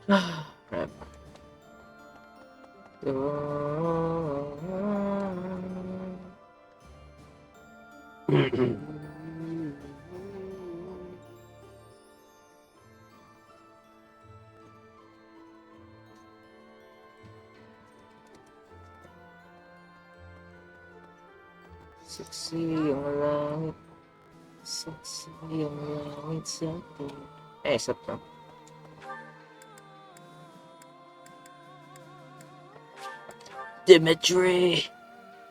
Crap. Saksi ang langit, saksi ang langit sa atin. Stop lang. Dimitri!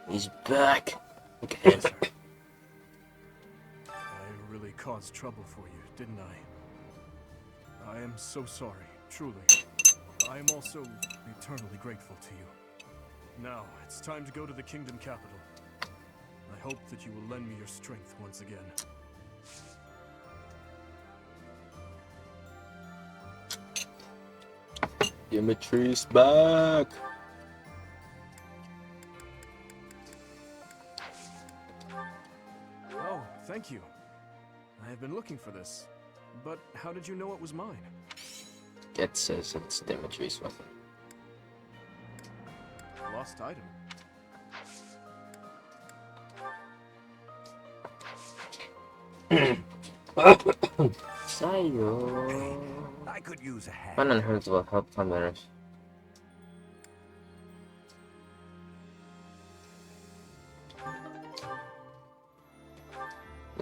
He's back. Okay. I really caused trouble for you, didn't I? I am so sorry, truly. I am also eternally grateful to you. Now, it's time to go to the kingdom capital. I hope that you will lend me your strength once again. Dimitri's back! Oh, thank you. I have been looking for this. But how did you know it was mine? It says it's Dimitri's weapon. Lost item. Sayo. I could use a hand. One unheard will help commoners.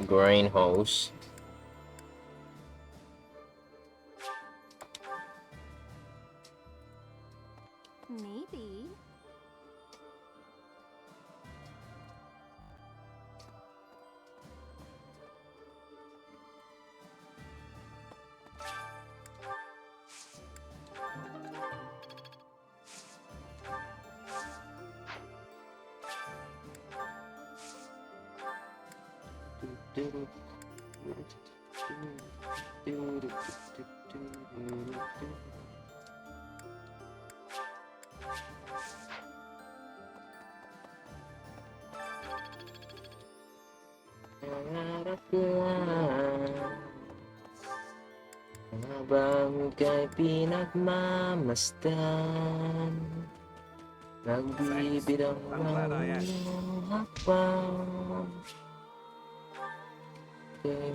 Grain hose. Maybe. Habang kay pinagmamasdan, nagbibidang I'm glad I asked. ng hakbang kay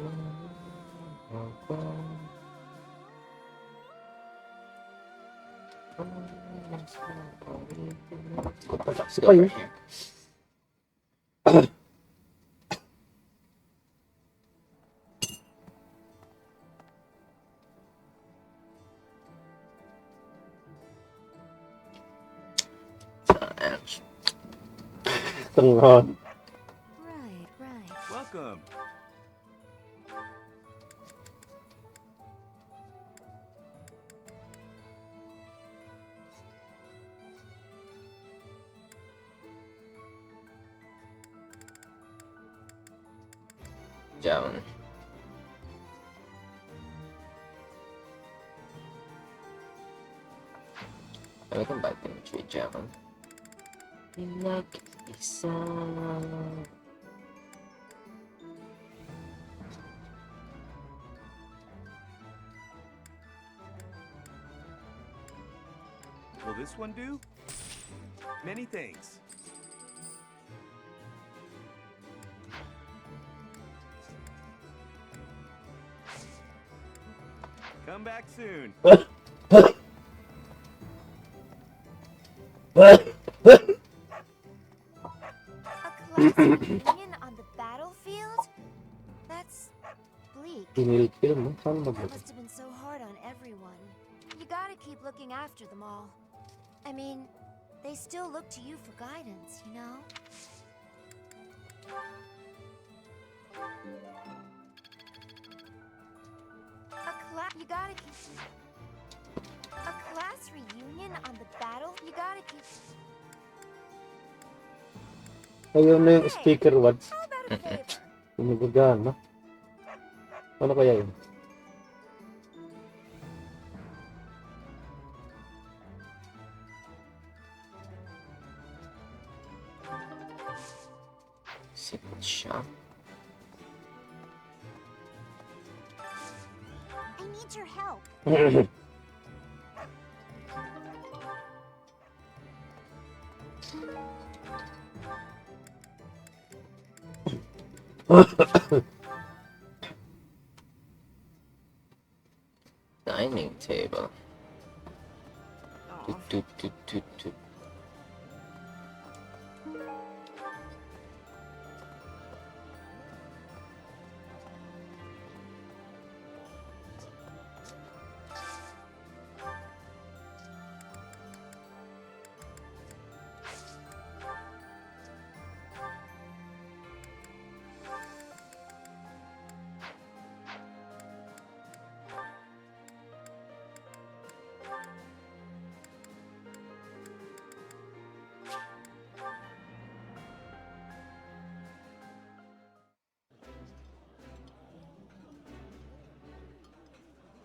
hakbang. Let's go right here. Right, right. Welcome. Down. We can buy Dimitri Javon. Pinag-isa. Will this one do? Many thanks. Come back soon. A class reunion on the battlefield? That's bleak. Pinilit ko yun, no? Saan That mabuti? must have been so hard on everyone. You gotta keep looking after them all. I mean, they still look to you for guidance, you know? You gotta keep... A class reunion on the battle? You gotta keep... Ayun na yung speaker wads. How about a favor? Tumugugan, no? Ano kaya yun? Secret shop. I need your help. Dining table. Toot, toot, toot, toot, toot.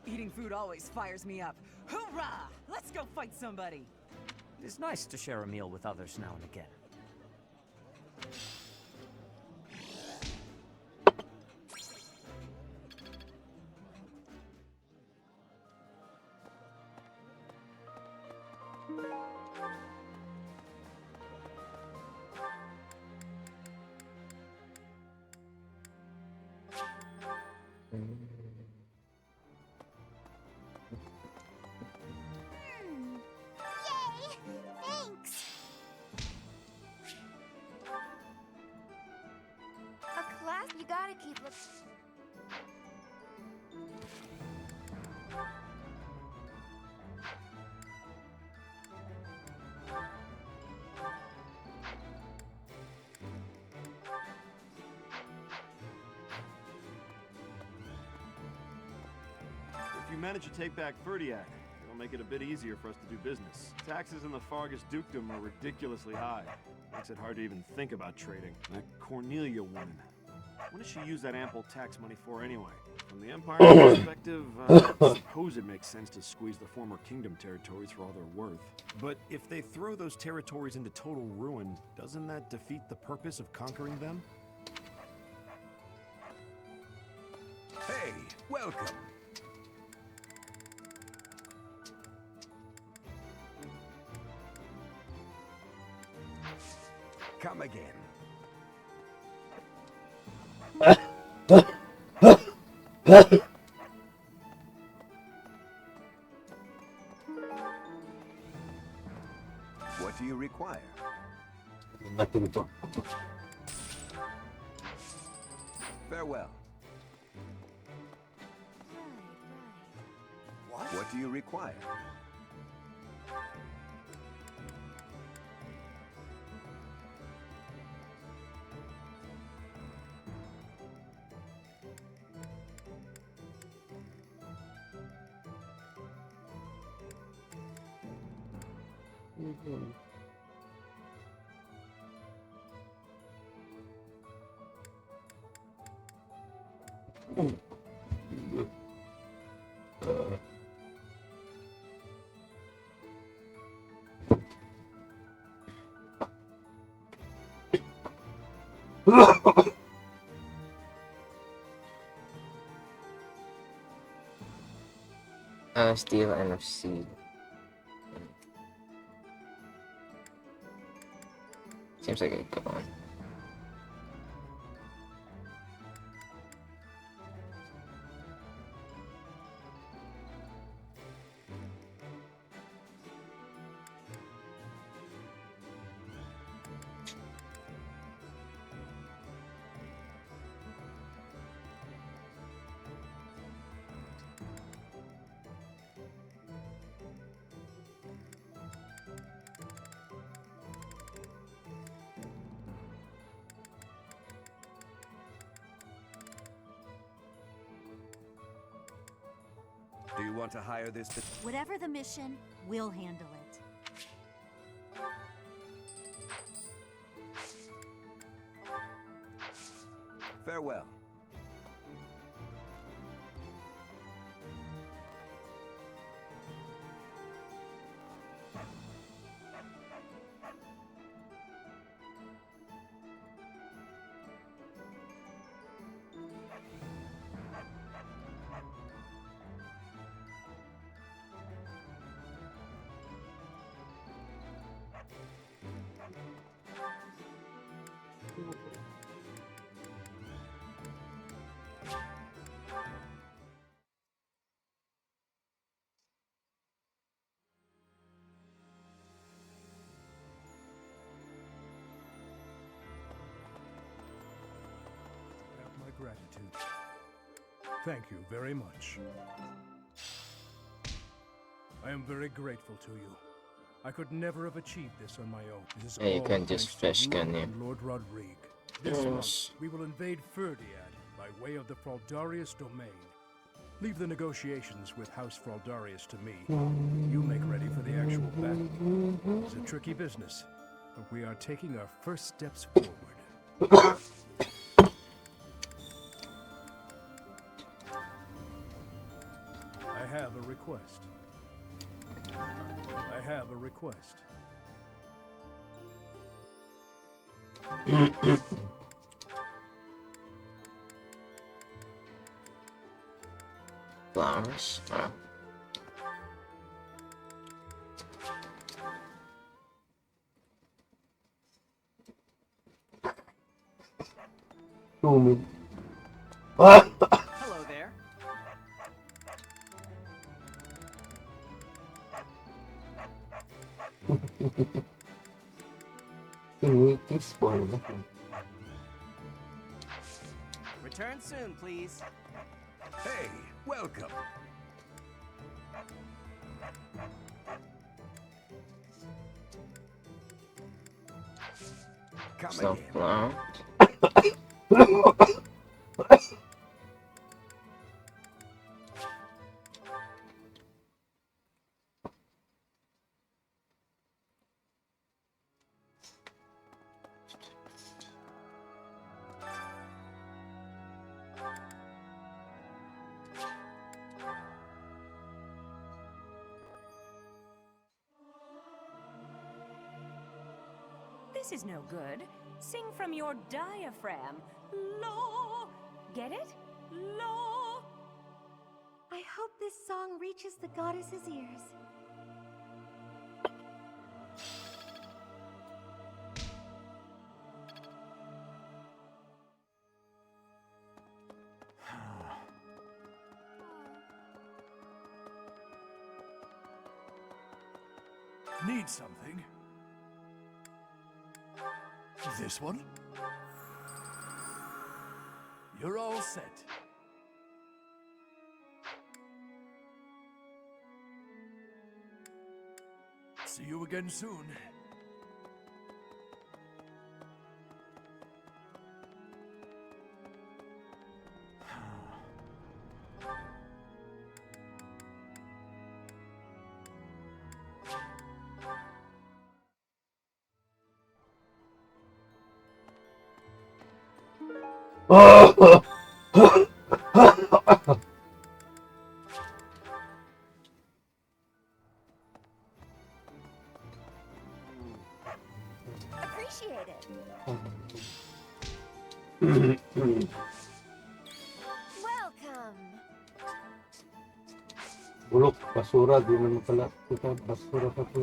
Eating food always fires me up. Hoorah! Let's go fight somebody! It is nice to share a meal with others now and again. Yay! Thanks! A class you gotta keep looking. If you manage to take back Ferdiad, it'll make it a bit easier for us to do business. Taxes in the Fargus Dukedom are ridiculously high. Makes it hard to even think about trading. That Cornelia woman. What does she use that ample tax money for anyway? From the Empire's perspective, I suppose it makes sense to squeeze the former kingdom territories for all they're worth. But if they throw those territories into total ruin, doesn't that defeat the purpose of conquering them? Hey, welcome. Come again. What do you require? Nothing to. Farewell. What do you require? Steel NFC. Seems like a good one. Do you want to hire this? Whatever the mission, we'll handle it. Farewell. Thank you very much. I am very grateful to you. I could never have achieved this on my own. It is Yeah, you all can just thanks to fish, you can you? and Lord Rodrigue. This Yes. month, we will invade Ferdiad by way of the Fraldarius domain. Leave the negotiations with House Fraldarius to me. You make ready for the actual battle. It's a tricky business, but we are taking our first steps forward. I have a request. I have a request. Flowers. Oh. Tumid. Hello there. Tinitis po ano ba? Return soon, please. Hey, welcome. Come So again. flower. This is no good. Sing from your diaphragm. Lo! Get it? Lo! I hope this song reaches the goddess's ears. Need something? This one? You're all set. See you again soon. Appreciate it. Welcome. Bulok, basura, di naman pala. Ito, basura sa ito.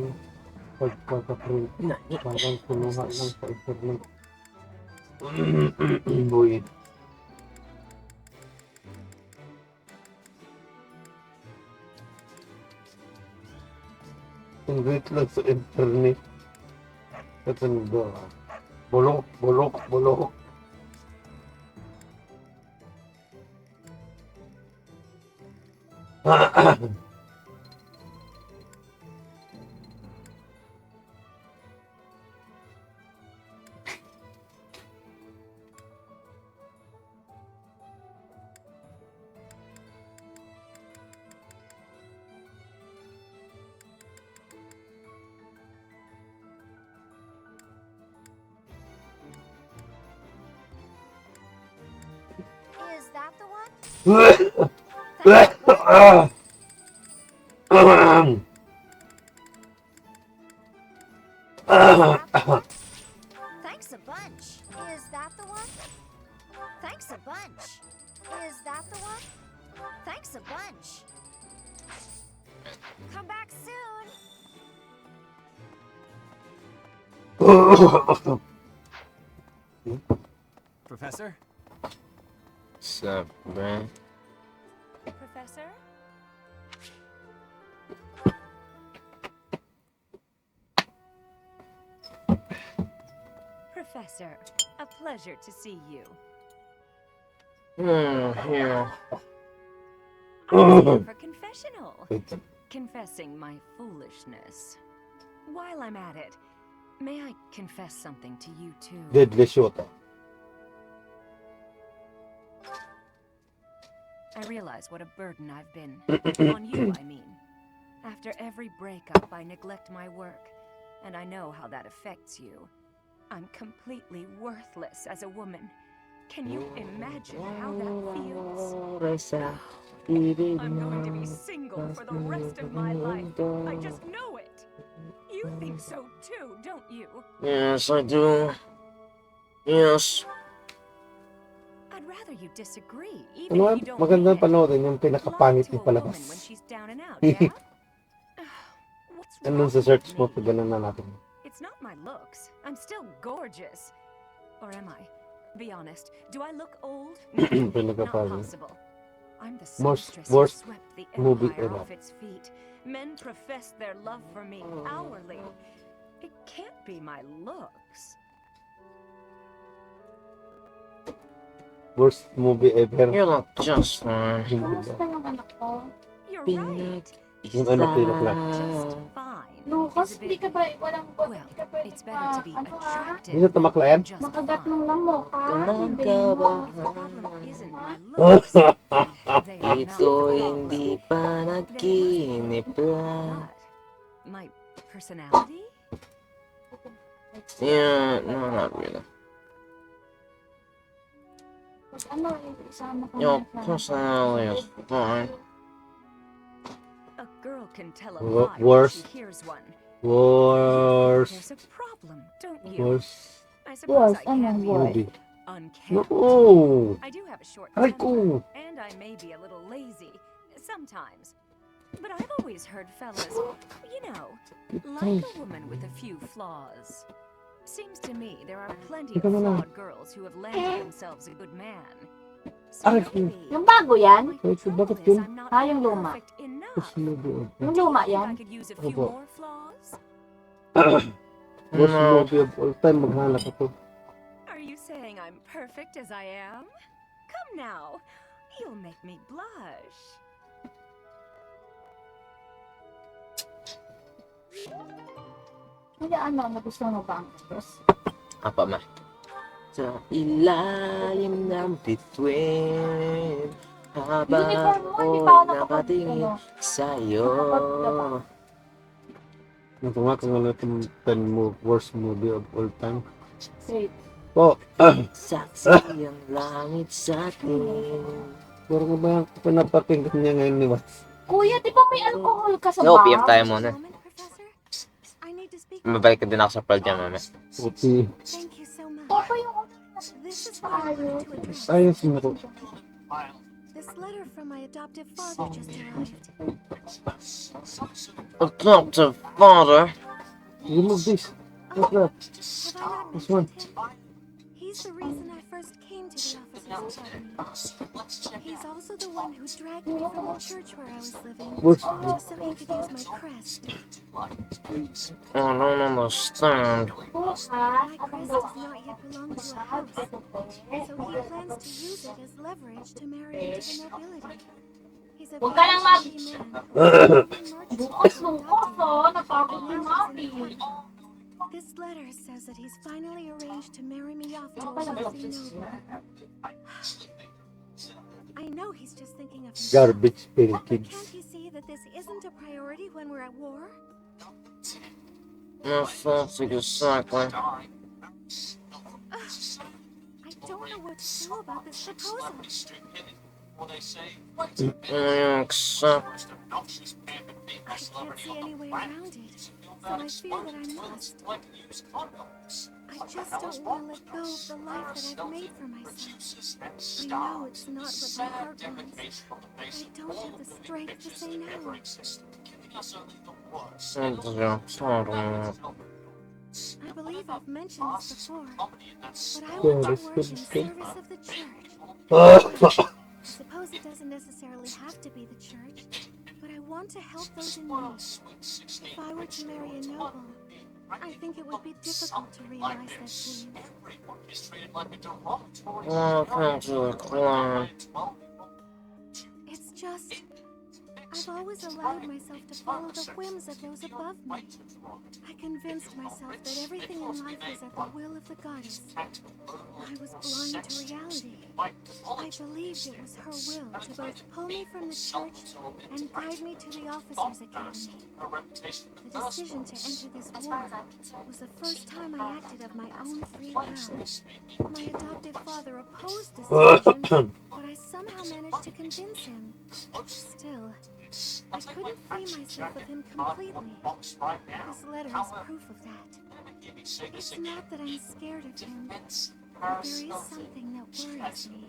Pagkakaprint. Parang punuha lang sa internet. Boy. Ingrid lang sa internet. Katanda. Bulok, bulok, bulok. Is that the one? Thanks a bunch. Is that the one? Thanks a bunch. Is that the one? Thanks a bunch. Come back soon. Professor? What's up, bruh? Professor? Professor, a pleasure to see you. Here. I'm here for confessional. Confessing my foolishness. While I'm at it, may I confess something to you too? Deadly shot. I realize what a burden I've been. On you, I mean. After every breakup, I neglect my work, and I know how that affects you. I'm completely worthless as a woman. Can you imagine how that feels? I'm going to be single for the rest of my life. I just know it. You think so too, don't you? Yes, I do. Yes. I'd rather you disagree, even Ano, if you don't magandang mean it. panoorin yung pinakapangit Lie to niya a woman when palabas. she's down and out, yeah? What's Andun wrong sa search with mo, me? pag ganun na natin. It's not my looks. I'm still gorgeous. Or am I? Be honest. Do I look old? Not Pinakapangit. possible. I'm the Worst seamstress who swept the movie empire ever. off its feet. Men profess their love for me hourly. It can't be my looks. Worst movie ever. You look just fine. Kamusta yung anak ko? You're right. Yung ano, pinakla. Just fine. Lucas, Is a hindi bit- ka ba, walang, Well, hindi ka pwede it's better to be ano ha? attractive Hindi na tumakla yan? than just Makagat fine. ng lamok ha? Ganun Hindi ka mo. ba? The problem isn't my looks. They are not Ito the hindi problem. pa naginip lang. What? My personality? Yeah, no, not really. Ano, isama ko Your na siya. personality is fine. A girl can tell a Wo- lie when worst. she hears one. Worst. There's a problem, don't you? Worst I suppose I Ano, can be boy? movie. uncaring. No! I do have a short Aray temper, ko! and I may be a little lazy sometimes. But I've always heard fellas, you know, like a woman with a few flaws. Seems to me there are plenty of Ikaw na lang. flawed girls who have landed themselves a good man. So Aray ko! maybe Yung bago yan? my Wait, so bakit trouble is yun? I'm not Ah, yung luma. perfect enough. Worst movie ever. Yung Do you luma think I yan? could use a few Opo. more flaws? Worst No. movie of all time. Maghanap ako. Are you saying I'm perfect as I am? Come now, you'll make me blush. Hindi, ano, nagustuhan mo ba ang actress? Apa, ma? Sa ilalim ng bituin, habang Uniform mo, hindi ako'y pa ako nakatingin ano, sa'yo. Ito nga kung ano itong 10 worst movie of all time. Wait. Po! Saksi ang langit sa atin. Puro ba pinapakinggan niya ngayon ni Watts? Kuya, di ba may alcohol ka sa No, bag? PM tayo muna. Moment, Professor. I need to speak. Mabalik din ako sa Pearl Jam, mama. Puti. Thank you so much. Opo yung This is what I wanted to address. Ayos mo ko. This letter from my adoptive father just arrived. Adoptive father? Remove this. What's that? Have I not This one. mentioned him? He's the reason I first came to the officer's academy. He's also the one who dragged me from the church where I was living, What's just so he could use my crest. I don't understand. bukas. My crest does not yet belong to a house, so he plans to use it as leverage to marry into the nobility. He's a Huwag ka nang very wealthy man. Bukas, oh. Napagod ni Mami. This letter says that he's finally arranged to marry me off to a wealthy noble. I know he's just thinking of himself. Garbage pail But kids. can't he see that this isn't a priority when we're at war? My fault, exactly. I don't know what to do about this proposal. I accept. I can't see any way around it, so I fear that I must. I just don't want to let go of the life that I've made for myself. I know it's not what my heart wants, but I don't have the strength to say no. I believe I've mentioned this before, but I want to work in service of the church. I suppose it doesn't necessarily have to be the church, but I want to help those in need. If I were to marry a noble, I think it would be difficult to realize that dream. Welcome to the clan. It's just, I've always allowed myself to follow the whims of those above me. I convinced myself that everything in life was at the will of the goddess. I was blind to reality. I believed it was her will to both pull me from the church and guide me to the officers' academy. The decision to enter this war was the first time I acted of my own free will. My adoptive father opposed this decision, but I somehow managed to convince him. Still, I couldn't free myself of him completely. This letter is proof of that. It's not that I'm scared of him, but there is something that worries me.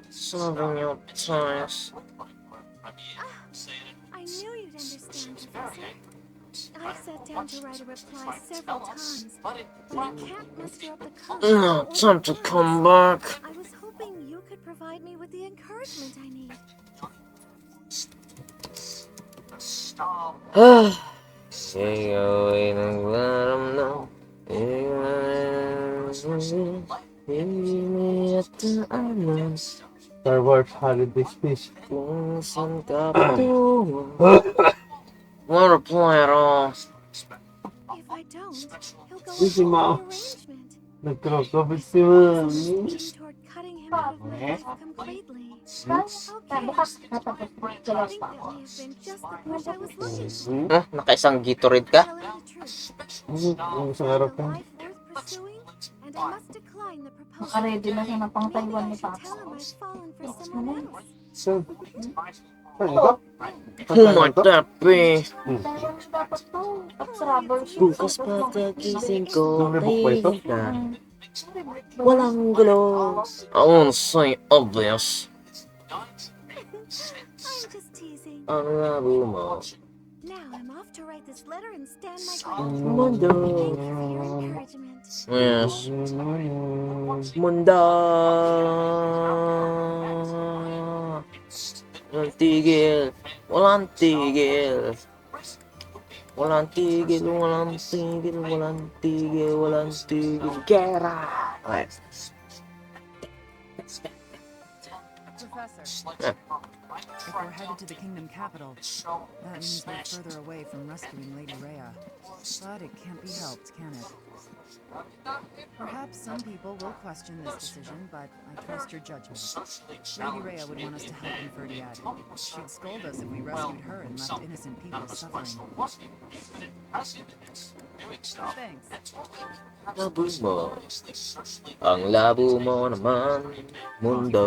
Something your ties. I knew you'd understand, Professor. I've sat down to write a reply several times, but I can't muster up the courage. No, time to come back. I was hoping you could provide me with the encouragement I need. Star Wars Holiday Space. Won't reply at all. If I don't, he'll go Easy, over Mom. the arrangement. Nagkakabit si Mami. Leaning toward cutting him out of my life completely. Okay. I think that may have been just the push I was looking for. Nakaisang Gatorade ka? Tell him the truth. Yung isang Find araw a ka. life worth pursuing, and I must decline the proposal. Naka-ready na siya ng pang Maybe Taiwan I ni should Papa. tell him I've fallen for someone else. So, ano ito? Who might that be? Taiwan na dapat to. Tapos rubbers. Bukas pagkagising ko, Yung rebook ba ito? tahimik ka. Walang gulo. I won't say obvious. I'm just teasing. Ang labo mo. Now I'm off to write this letter and stand my ground. Mundo. Thank you for your encouragement. Yes. Mundo. Walang tigil. Walang tigil. Walang tigil. Walang tigil. Walang tigil. Walang tigil. Gera. Okay. Professor, Yeah. if we're headed to the kingdom capital, that means we're further away from rescuing Lady Rhea. But it can't be helped, can it? Perhaps some people will question this decision, but I trust your judgment. Lady Rhea would want us to help in Ferdiad. She'd scold us if we rescued her and left innocent people suffering. Thanks. Labo mo. Ang labo mo naman, mundo.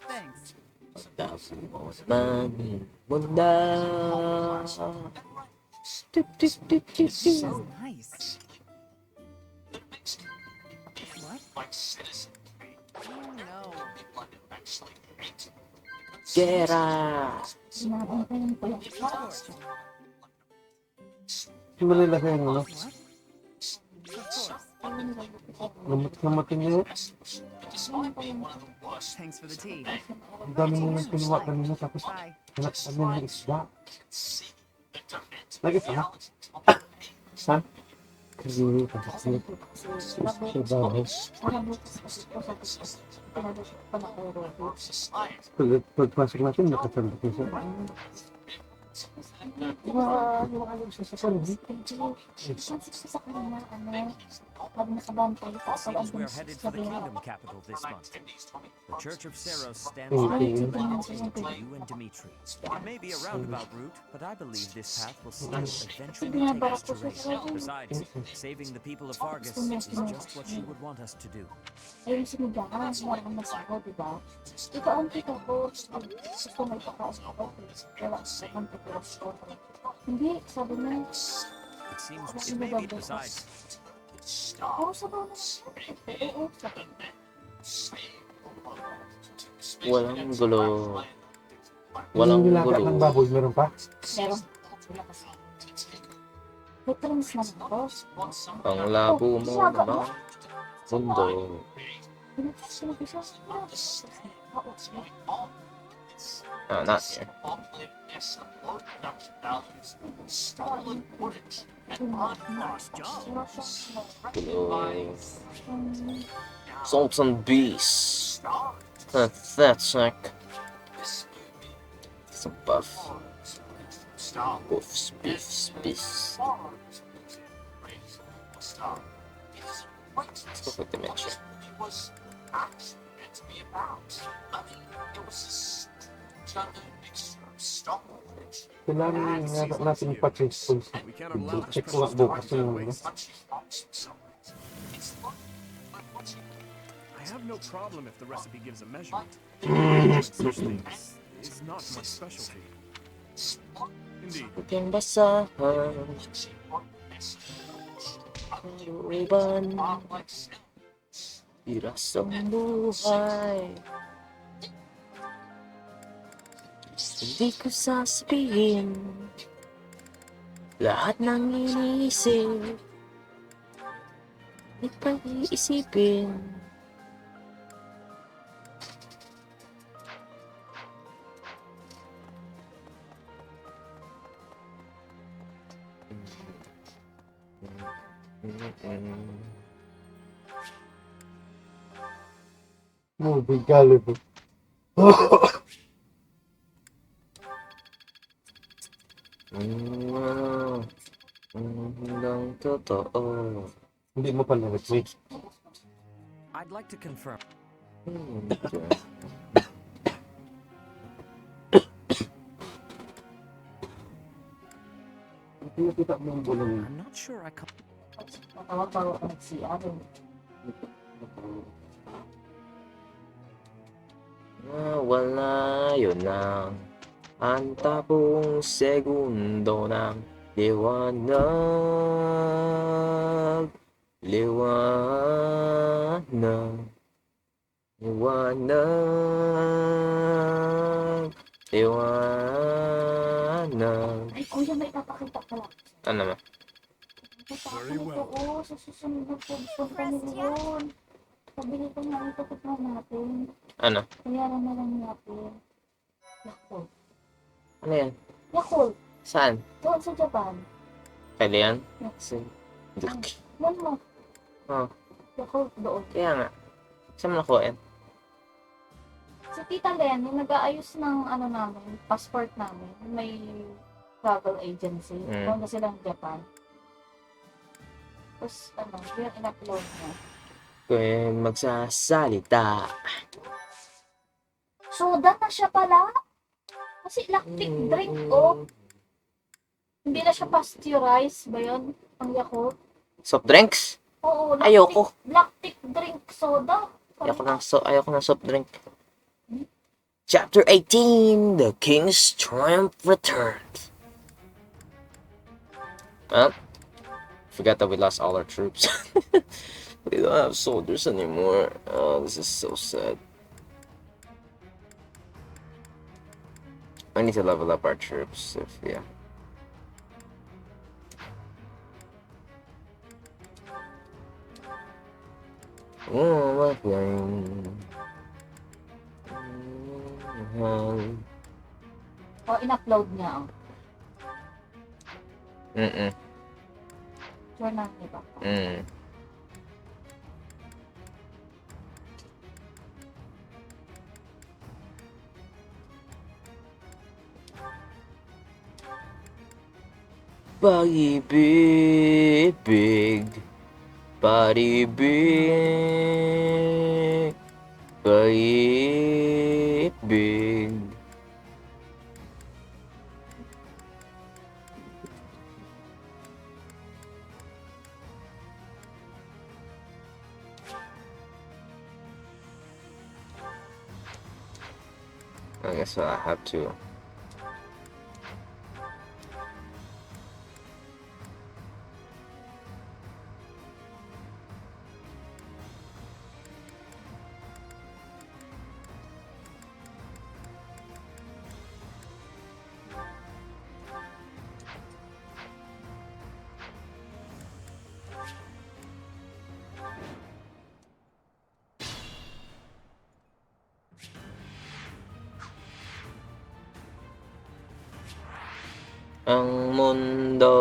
Thanks. Ang labo mo naman, mundo. This is nice. What? Oh no. Gera. Sinabi ko yung pala. Malalaki yung ano. What? Of course. Gamot-gamatin niya. Thanks for the tea. Ang dami niya nang kinuha kanina tapos Bye. anak kami ng isda. Lagi pa na. Saan? Kasi kasi trabaho. Para bukas kasi po sa pinadus pa na ko. Pagpasok natin, nakatanda ko siya. Yung ano siya sa sarili. Sa kanina, ano, pag nakabantay, tapos ang Seems we are headed for the sabihin kingdom capital this month. The Church of Seros stands Okay. ready to welcome you and Dimitri. It may be a roundabout route, but I believe this path will still eventually take us to Rhea. Besides, saving the people of Fargus is just what she would want us to do. ayun sinigaan, wala kang masagot, diba? Ito ang tito ko, gusto may pakaos ako, wala kang pagkakas ko. Hindi, sabi niya, It seems it may be besides. oo, sabi niya, oo, sabi niya. Walang gulo. Walang Walang nilaga ng gulo. baboy, meron pa? Meron, wala kasi. May trans naman ako. Ang labo mo naman, mundo. Sinabi siya, oo, Ah, not here. Gulo. Salt and beast. Pathetic. Some buff. Buffs, biffs, biffs. Let's go for dementia. Kailangan nga natin pa-check kung We can't allow this check ko precious bukas time to yung waste. I have no problem if the recipe gives a measurement. Such things is not my specialty. Indeed. Ating basahan. Kalooban. Pirasong buhay. Hindi ko sasabihin lahat ng iniisip at pag-iisipin. movie gullible. Hanggang totoo. Hindi mo pa na-retweet. I'd like to confirm. Nakita mo yung bulong. I'm not sure I can. Tawag-tawag ka nag-CR. Wala yun lang ang tapong segundo ng liwanag. Liwanag. Liwanag. Liwanag. Ay, kuya, may ipapakita ka lang. Ano naman? Very well. Oo, sa susunod na punta nila yun. Sabili ko nga ito na natin. Ano? Kayaran na lang natin. Yakult. Ano yan? Yakult. Saan? Doon sa Japan. Kaya yan? Yakult. Laki. Yan mo. Oh, Yakult doon. kaya nga. Saan mo nakuha yan? Si Tita Len, yung nag-aayos ng ano namin, passport namin, may travel agency. Doon na silang Japan. Tapos, ano, yung in-upload niya. Kung magsasalita. Soda na siya pala. Kasi lactic drink, oh. Hindi na siya pasteurized ba yun? Ang Yakult? Soft drinks? Oo, Ayoko. lactic drink soda. Ayoko ng soft drink. Chapter 18, The King's Triumph Returns. Well, forgot that we lost all our troops. We don't have soldiers anymore. Oh, this is so sad. I need to level up our troops, yeah. Oh, my flame. O, in-upload niya, oh. Sure na, diba? Pag-ibig, pag-ibig, pag-ibig. I guess I have to. Ang mundo.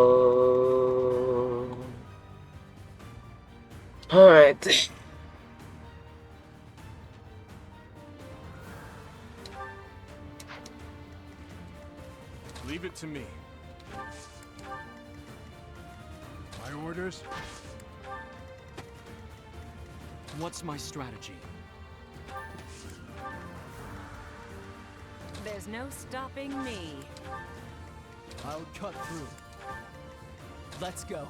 Alright. Leave it to me. My orders? What's my strategy? There's no stopping me. I'll cut through. Let's go.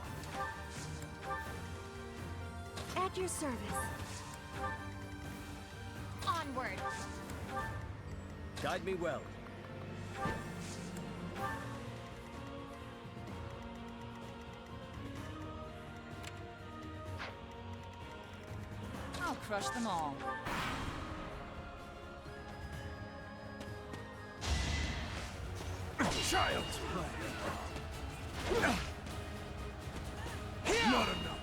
At your service. Onward. Guide me well. I'll crush them all. Child's play. Not enough.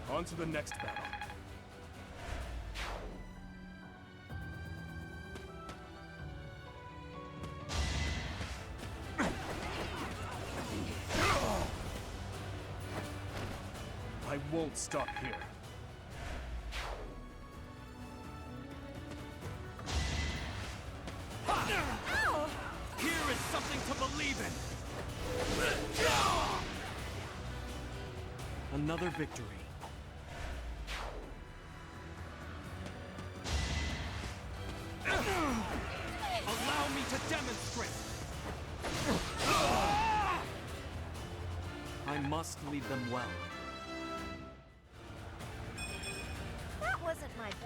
On to the next battle. I won't stop here. Here is something to believe in. Another victory. Allow me to demonstrate. I must lead them well. That wasn't my best.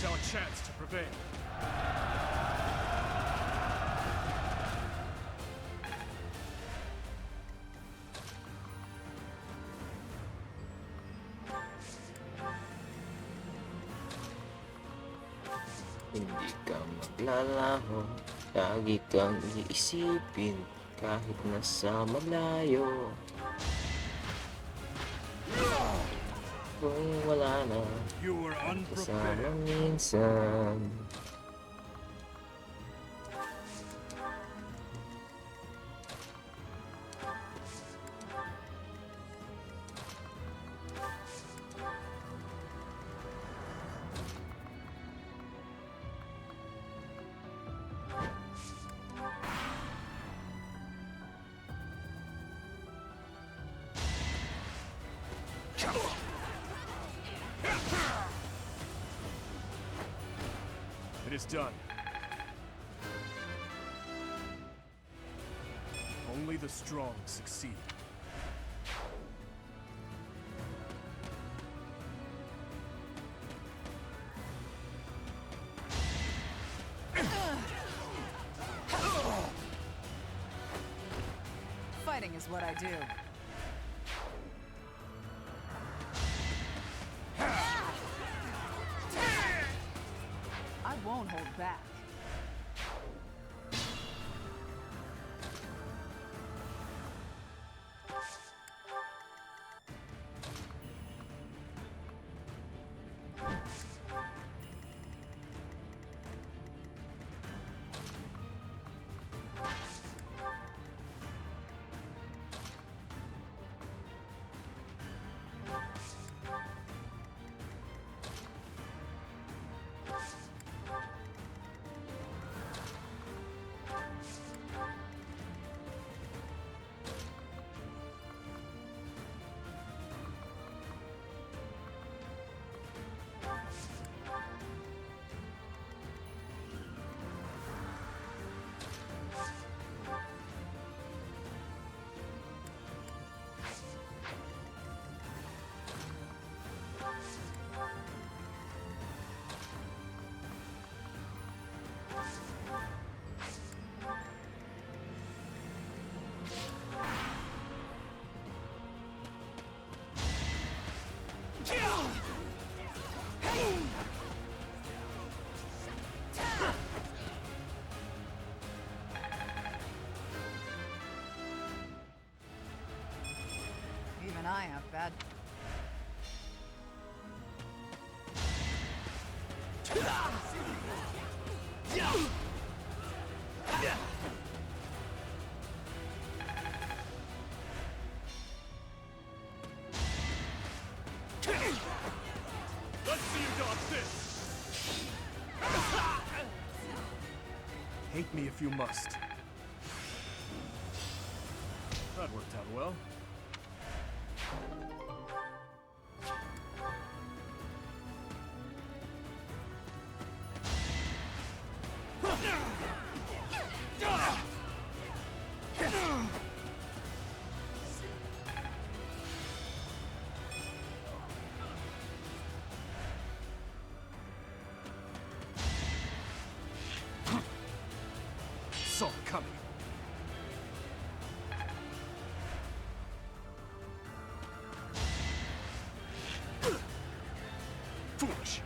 It's our chance to prevail. Hindi ka maglalaho, lagi kang iisipin kahit nasa malayo. Kung wala na, You were kasama unprepared. minsan. It is done. Only the strong succeed. Fighting is what I do. I won't hold back. And I have bad. Let's see you dodge this! Hate me if you must. That worked out well. Saw it coming. Foolish.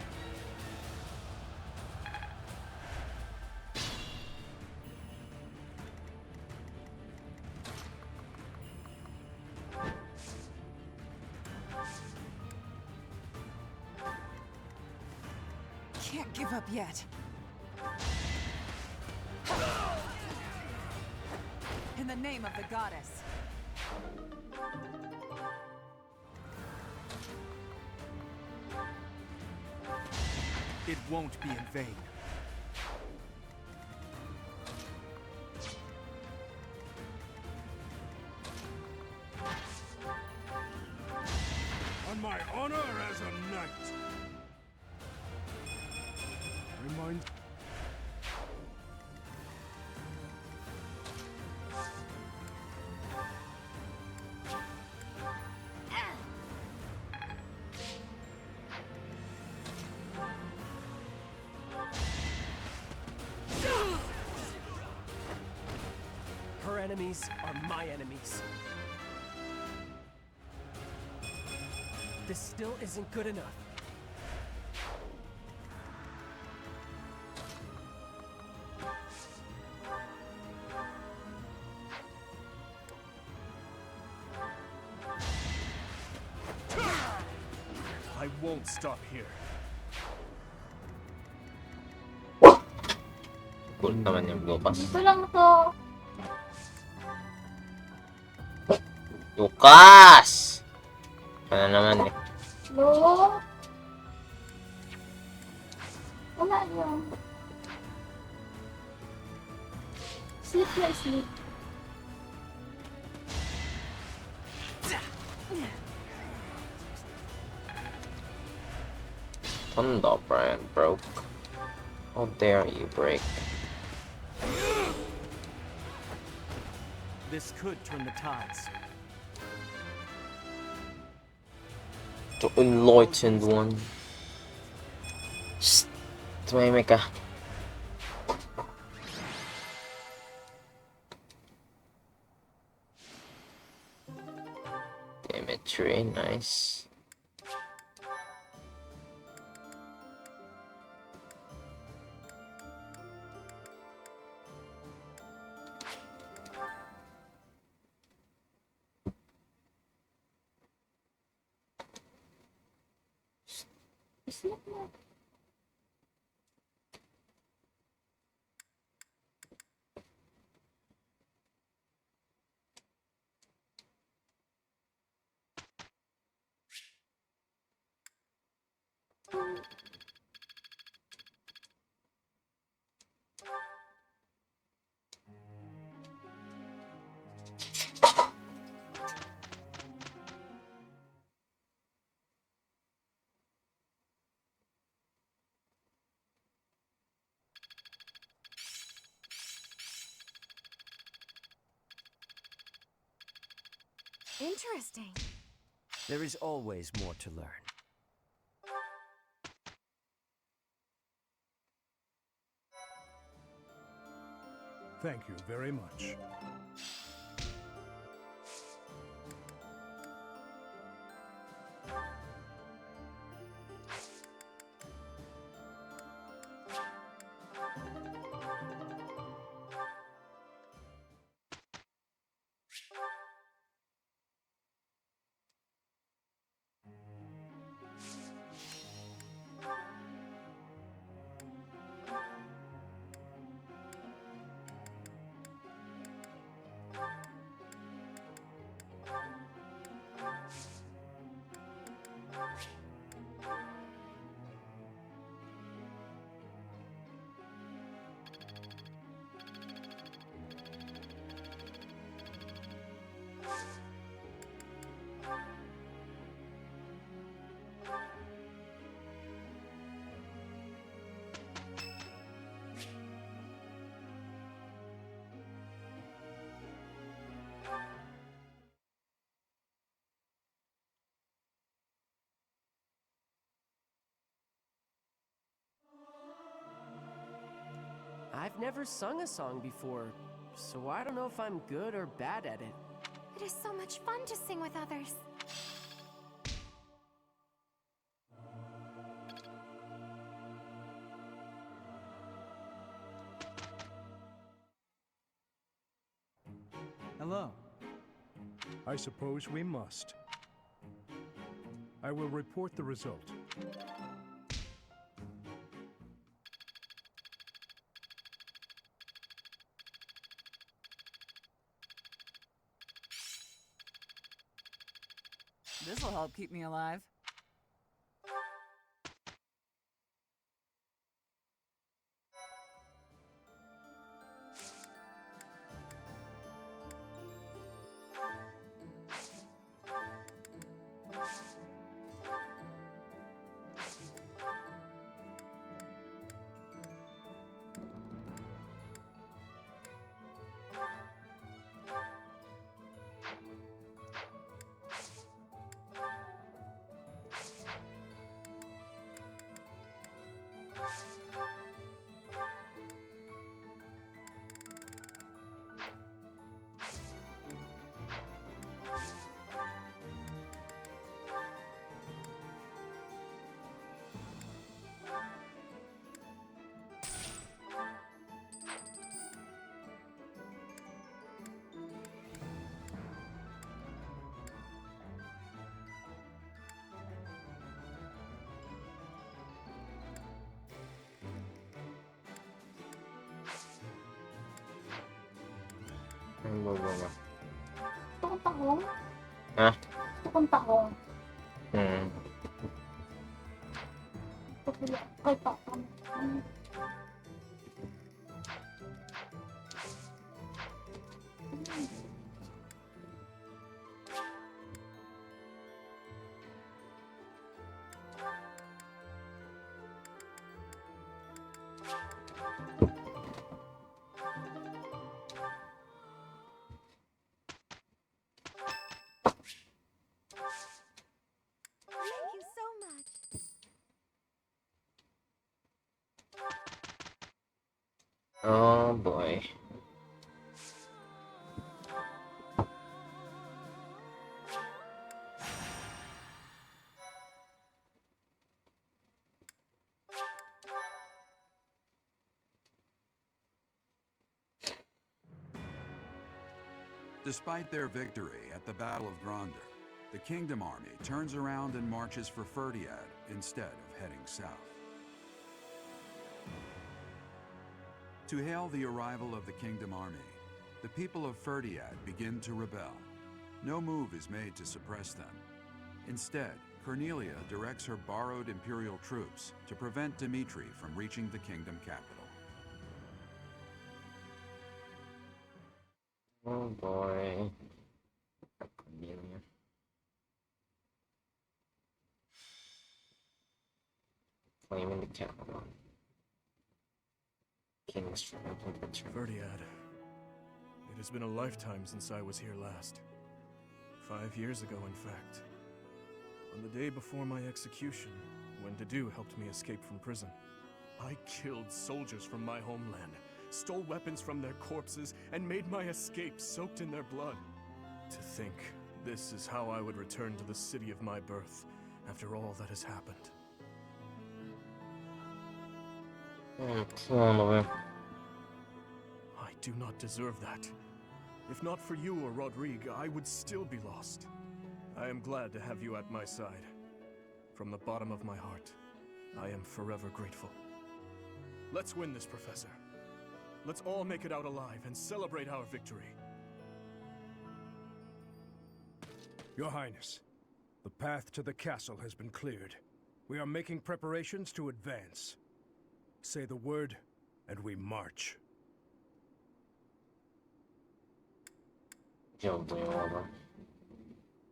Can't give up yet. In the name of the goddess. It won't be in vain. On my honor as a knight. Remind. Her enemies are my enemies. This still isn't good enough. I won't stop here. Cool naman yung bukas. Dito lang to. Lukas! Ano naman eh. Hello? Wala yun. Sleep na sleep. Thunder brand broke. How dare you break? This could turn the tides. The enlightened one. Shh! Tumahimik ka. Damn it, tree, nice. Sleep na. Interesting. There is always more to learn. Thank you very much. I've never sung a song before, so I don't know if I'm good or bad at it. It is so much fun to sing with others. Hello. I suppose we must. I will report the result. This'll help keep me alive. Gusto kong tahong. Ha? Gusto kong tahong. Kasi kahit pa. Thank you so much. Oh boy. Despite their victory at the Battle of Gronder, the Kingdom Army turns around and marches for Ferdiad instead of heading south. To hail the arrival of the Kingdom Army, the people of Ferdiad begin to rebel. No move is made to suppress them. Instead, Cornelia directs her borrowed Imperial troops to prevent Dimitri from reaching the Kingdom capital. Oh boy. Cornelia. Claiming the capital. King's triumphant return. Ferdiad. It has been a lifetime since I was here last. 5 years ago, in fact. On the day before my execution, when Dedu helped me escape from prison. I killed soldiers from my homeland, stole weapons from their corpses, and made my escape soaked in their blood. To think, this is how I would return to the city of my birth, after all that has happened. I do not deserve that. If not for you or Rodrigue, I would still be lost. I am glad to have you at my side. From the bottom of my heart, I am forever grateful. Let's win this, Professor. Let's all make it out alive and celebrate our victory. Your Highness, the path to the castle has been cleared. We are making preparations to advance. Say the word, and we march.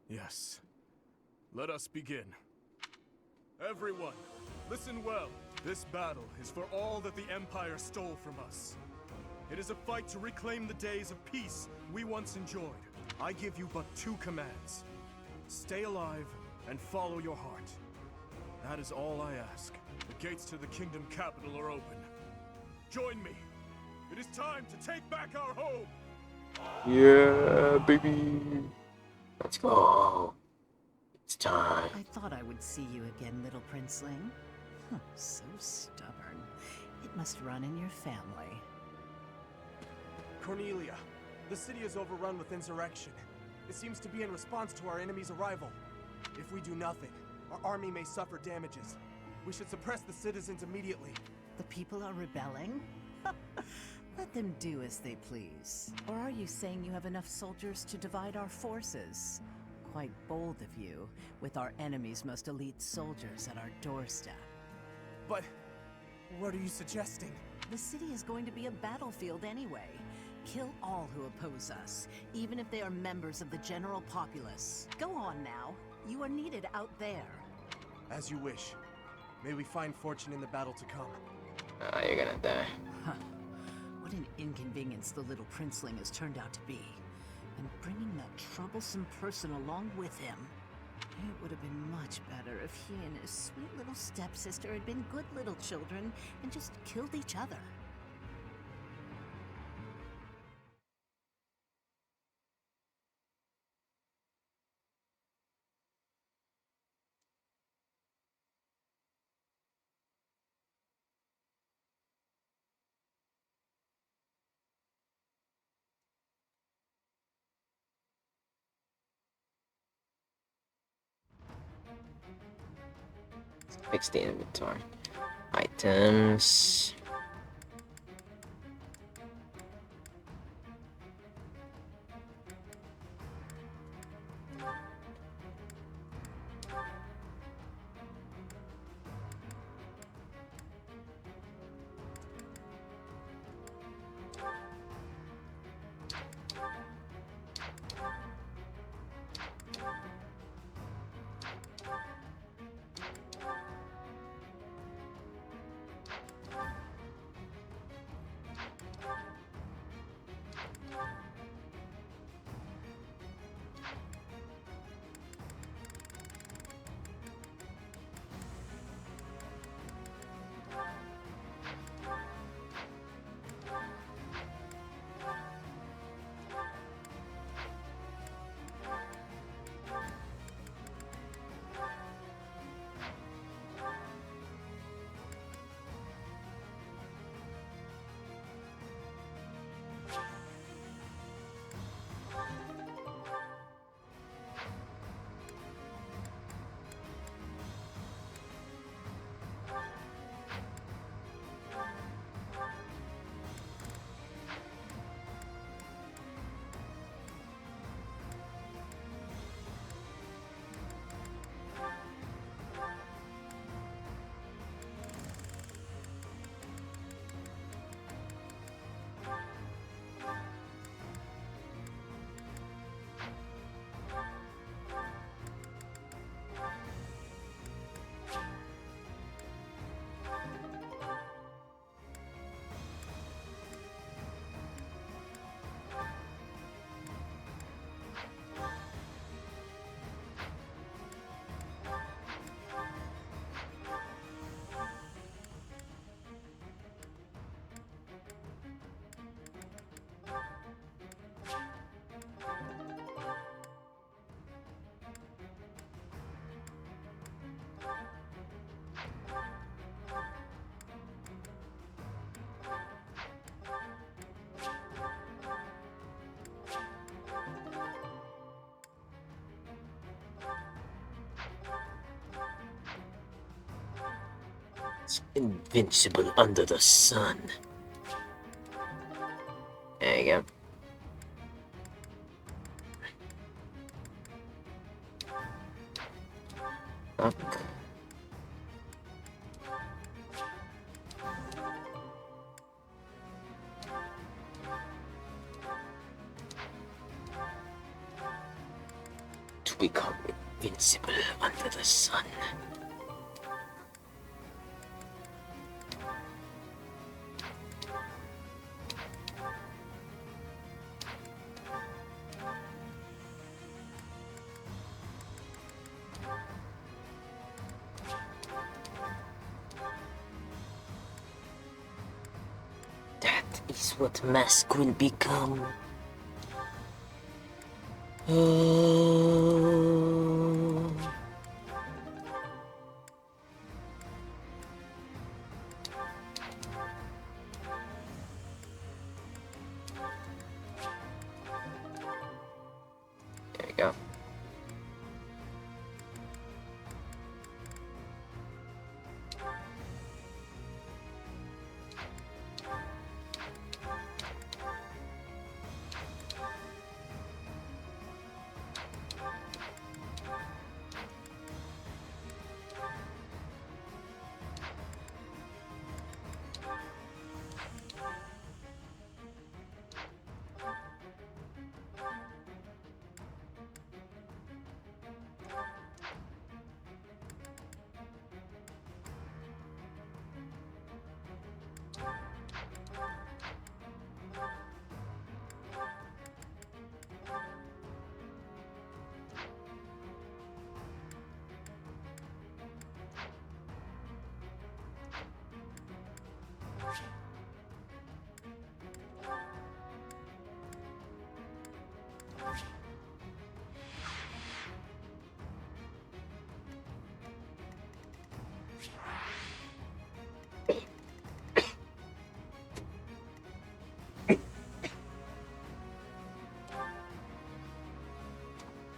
Yes. Let us begin. Everyone, listen well. This battle is for all that the Empire stole from us. It is a fight to reclaim the days of peace we once enjoyed. I give you but 2 commands. Stay alive and follow your heart. That is all I ask. The gates to the kingdom capital are open. Join me. It is time to take back our home! Yeah, baby. Let's go. It's time. I thought I would see you again, little princeling. So stubborn. It must run in your family. Cornelia, the city is overrun with insurrection. It seems to be in response to our enemy's arrival. If we do nothing, our army may suffer damages. We should suppress the citizens immediately. The people are rebelling? Let them do as they please. Or are you saying you have enough soldiers to divide our forces? Quite bold of you, with our enemy's most elite soldiers at our doorstep. But what are you suggesting? The city is going to be a battlefield anyway. Kill all who oppose us, even if they are members of the general populace. Go on now. You are needed out there. As you wish. May we find fortune in the battle to come. You're gonna die. Huh. What an inconvenience the little princeling has turned out to be. And bringing that troublesome person along with him. It would have been much better if he and his sweet little stepsister had been good little children and just killed each other. Fix the inventory. Items. It's invincible under the sun. There you go. Fuck. To become invincible under the sun. That is is what mask will become. There we go.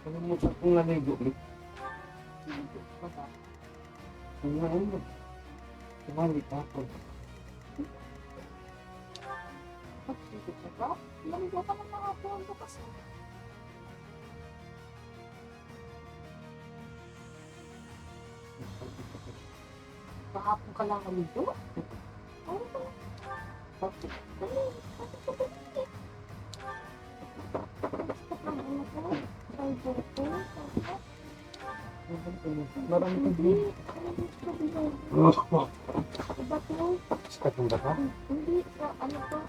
Ano mo sa kung naligo ulit? Ano? Tumali ka ako. Naligo ka ng mga buwan ko kasi. Kahapon ka lang naligo? Marami kang view. Iba to? Sikat mo ba ka? Hindi, sa ano to?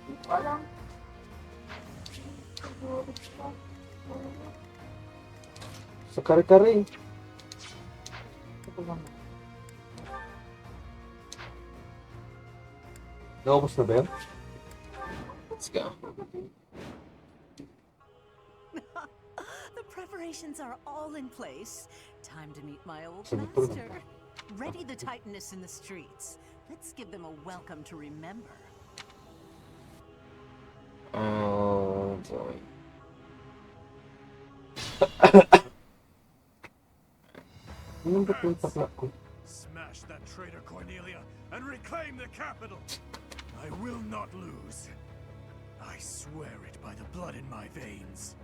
Hindi ko alam. Siguro siya. Sa kare-kare. Ito lang. Naubos na ba yun? Let's go. The preparations are all in place. Time to meet my old Sige, master. Ready the Titaness in the streets. Let's give them a welcome to remember. Oh boy. Anong ba't yung takla ko? Smash that traitor Cornelia and reclaim the capital. I will not lose. I swear it by the blood in my veins.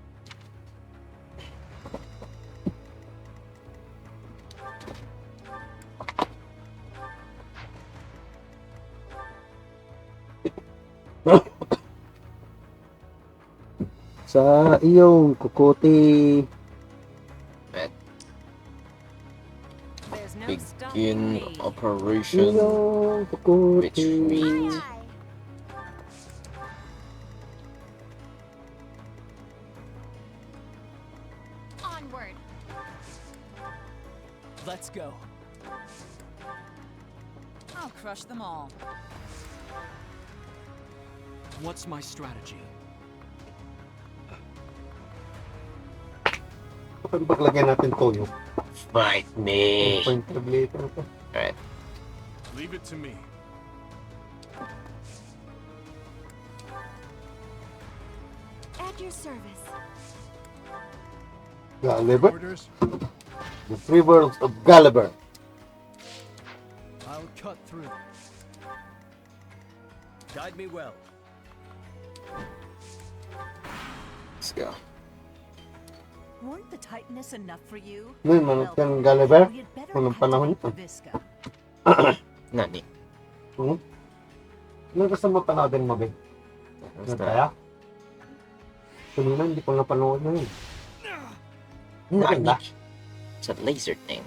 Sa iyong kukuti. Begin operation Iyong kukuti. retreat. Onward. Let's go. I'll crush them all. What's my strategy? Kapag paglagyan natin toyo. Fight me. Point later pa. Alright. Leave it to me. At your service. Gulliver. Orders? The three worlds of Gulliver. I'll cut through. Guide me well. Let's go. Weren't the Titaness enough for you? Ngayon, manot kang Gulliver. we had better Unang panahon activate ito. Visca. Nani. Ano gusto mo panoodin mo, Ben? What's Ano that? kaya? Kanina, hindi ko napanood na yun. Nani. It's a laser thing.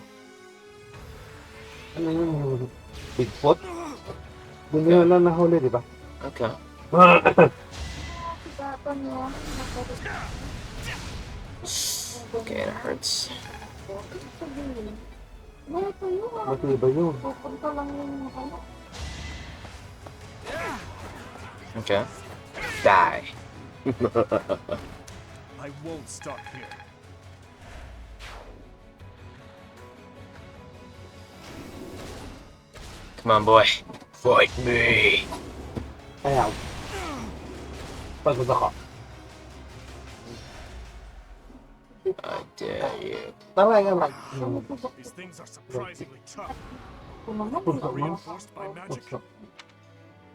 Ano yun? Yung Bigfoot? Hindi nyo lang nahuli, di ba? Okay. Sigapan niya. Okay, that hurts. Sabihin. Ito yun. Matibay yun. Pupunta lang yung ano. Okay. Die. I won't stop here. Come on, boy. Fight me. Ayaw. Pagod ako. I dare you. These things are surprisingly tough. Reinforced by magic.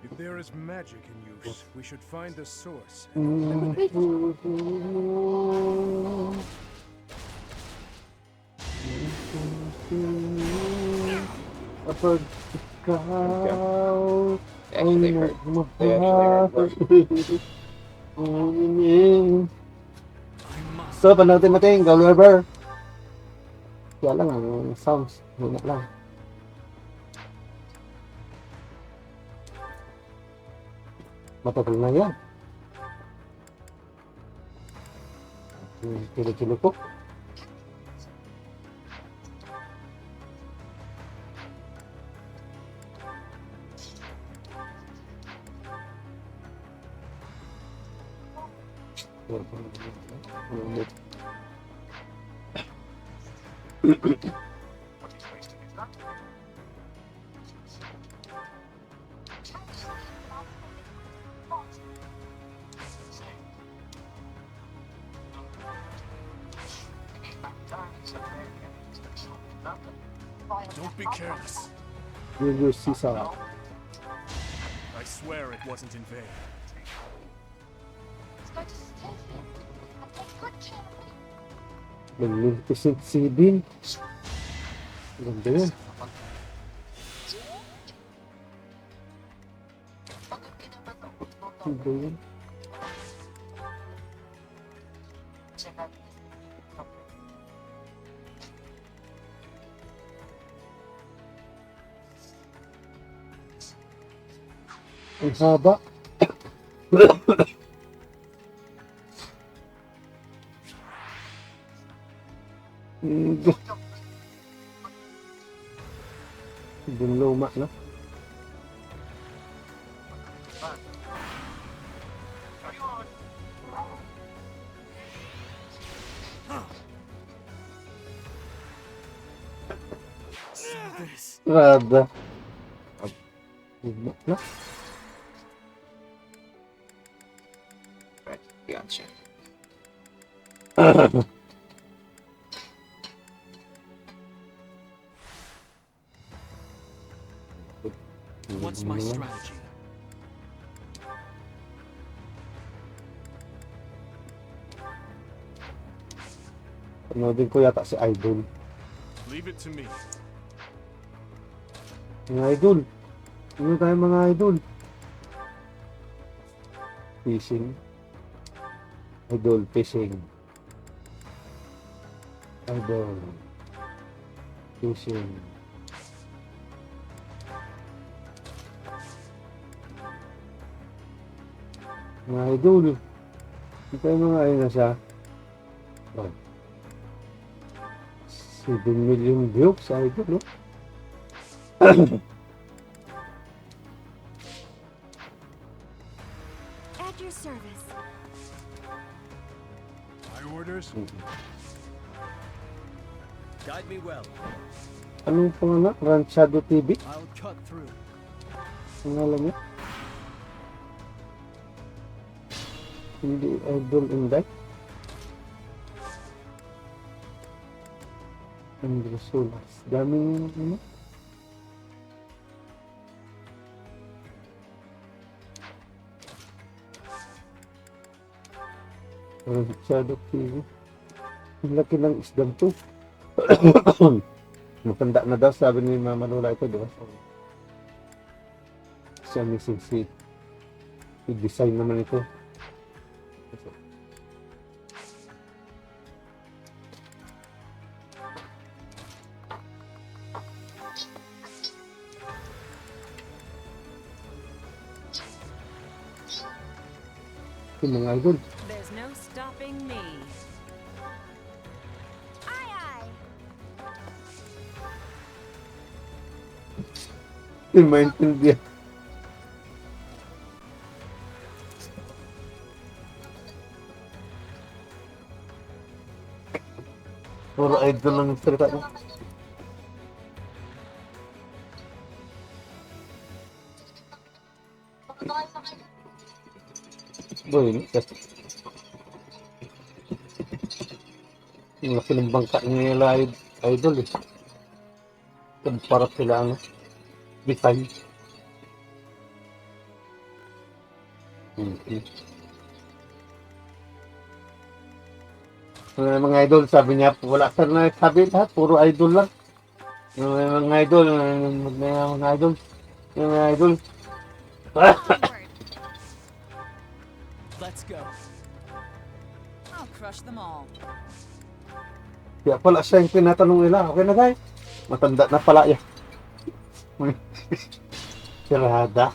If there is magic in use, we should find the source and eliminate it. Kapag ikaw They actually hurt. They actually hurt. So, panoodin natin yung Gold River. Kaya lang, ang sounds, hina lang. Matagal na yan. Kilo-kilo po. Don't be careless. Will see some. I swear it wasn't in vain. Magnificent si Bin. Ganda yun. Ganda yun. Ang haba. Yung luma, no? Rada. Luma, no? Right, gotcha. What's my strategy? Panoodin ko yata si Idol. Leave it to me. Mga idol. Ano tayo mga idol? Fishing. Idol fishing. Idol. Fishing. Mga idol. Ano tayo mga ayun na siya? Oh. 7 million views sa idol, no? At your service. My orders? Guide me well. Anong pangalan? Ranchado TV? I'll cut through. Pangalan niya? Hindi idol inday? Andres Solas. Daming ano? Ranchado TV. Ang laki ng isdam to. Matanda na daw, sabi ni Mama Lola ito, di ba? Siya missing si i-design naman ito. Yung mga idol. There's no stopping me. Aye, aye. Hindi maintindihan. Puro idol lang yung salita niya. Boy, yung laki ng bangka nila idol eh. Para sila ang design. Mga idol, sabi niya, wala sir na sabi lahat, puro idol lang. Yung mga idol, yung mga idol. Let's go. I'll crush them all. Kaya pala siya yung tinatanong nila, okay na guys? Matanda na pala yan. Sirada.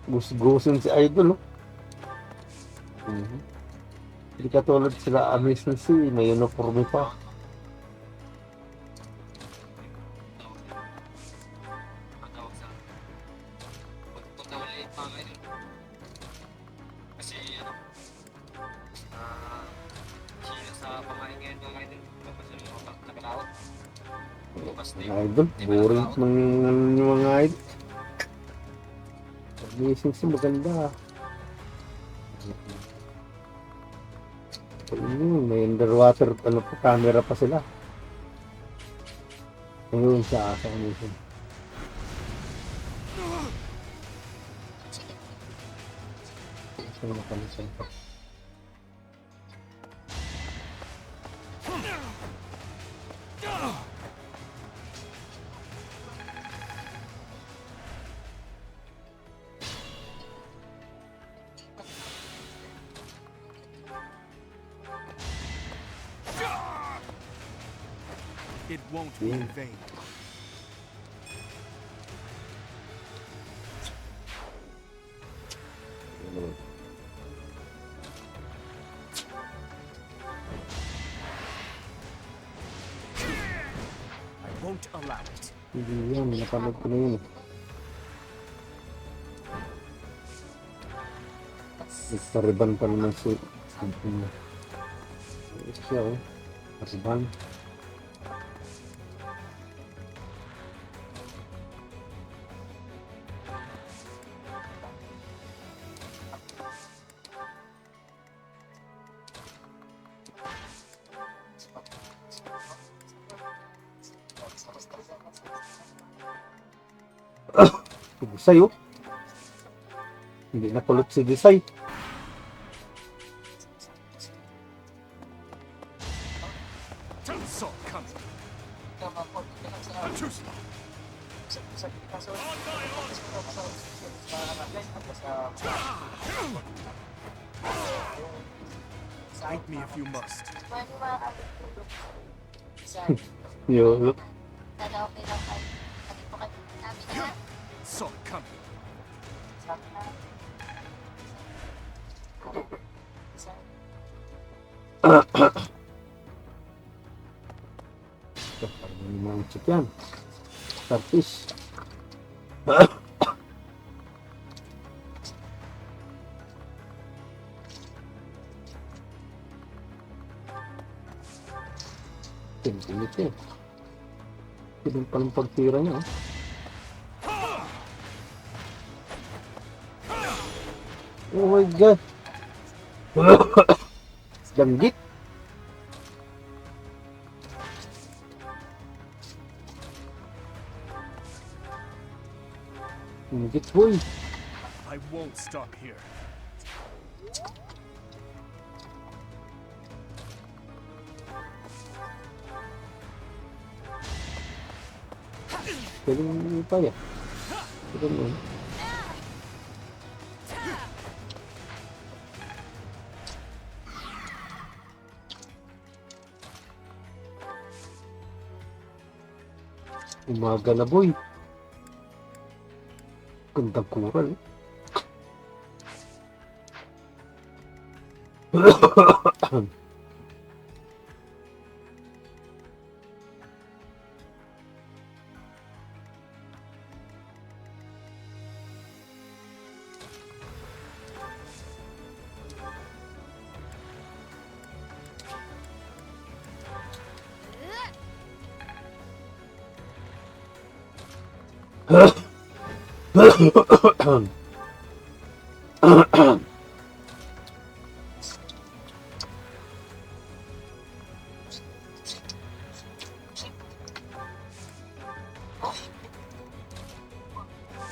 Gus-gusin si idol, no? Hindi katulad sila Amis na may uniforme pa. Idol, boring ng mga idol. Gising si maganda. May underwater camera pa sila. Ayun sa animation. It won't be in vain. I won't allow it. Hindi yan, napanood ko na yun. Nagpariban pa naman siya, oh. Pariban. Desay, oh. Hindi na kulot si Desay. So coming. Too slow. Fight me if you must. Yo. So coming. Mga chip yan. Starfish. Tingnan ito eh. Tingnan palang pagtira niya. Oh my god. Danggit. Danggit boy. I won't stop here. Galing pa ya. Galing mo. Umaga na boy. Gandang kural.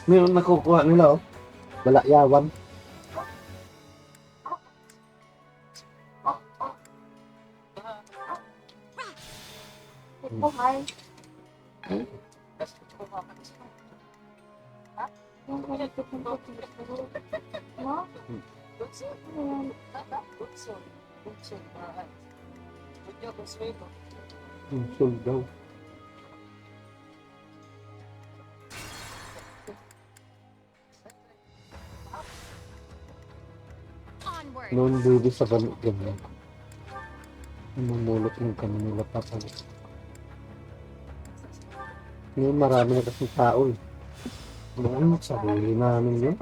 Ngayon nakukuha nila, oh. Balakyawan. Oh, hi. No? Sul daw. Noon baby sa ganit ganyan. Mamulot ng kanila papalit. Ngayon marami na kasing tao eh. Noon, sarili namin yun.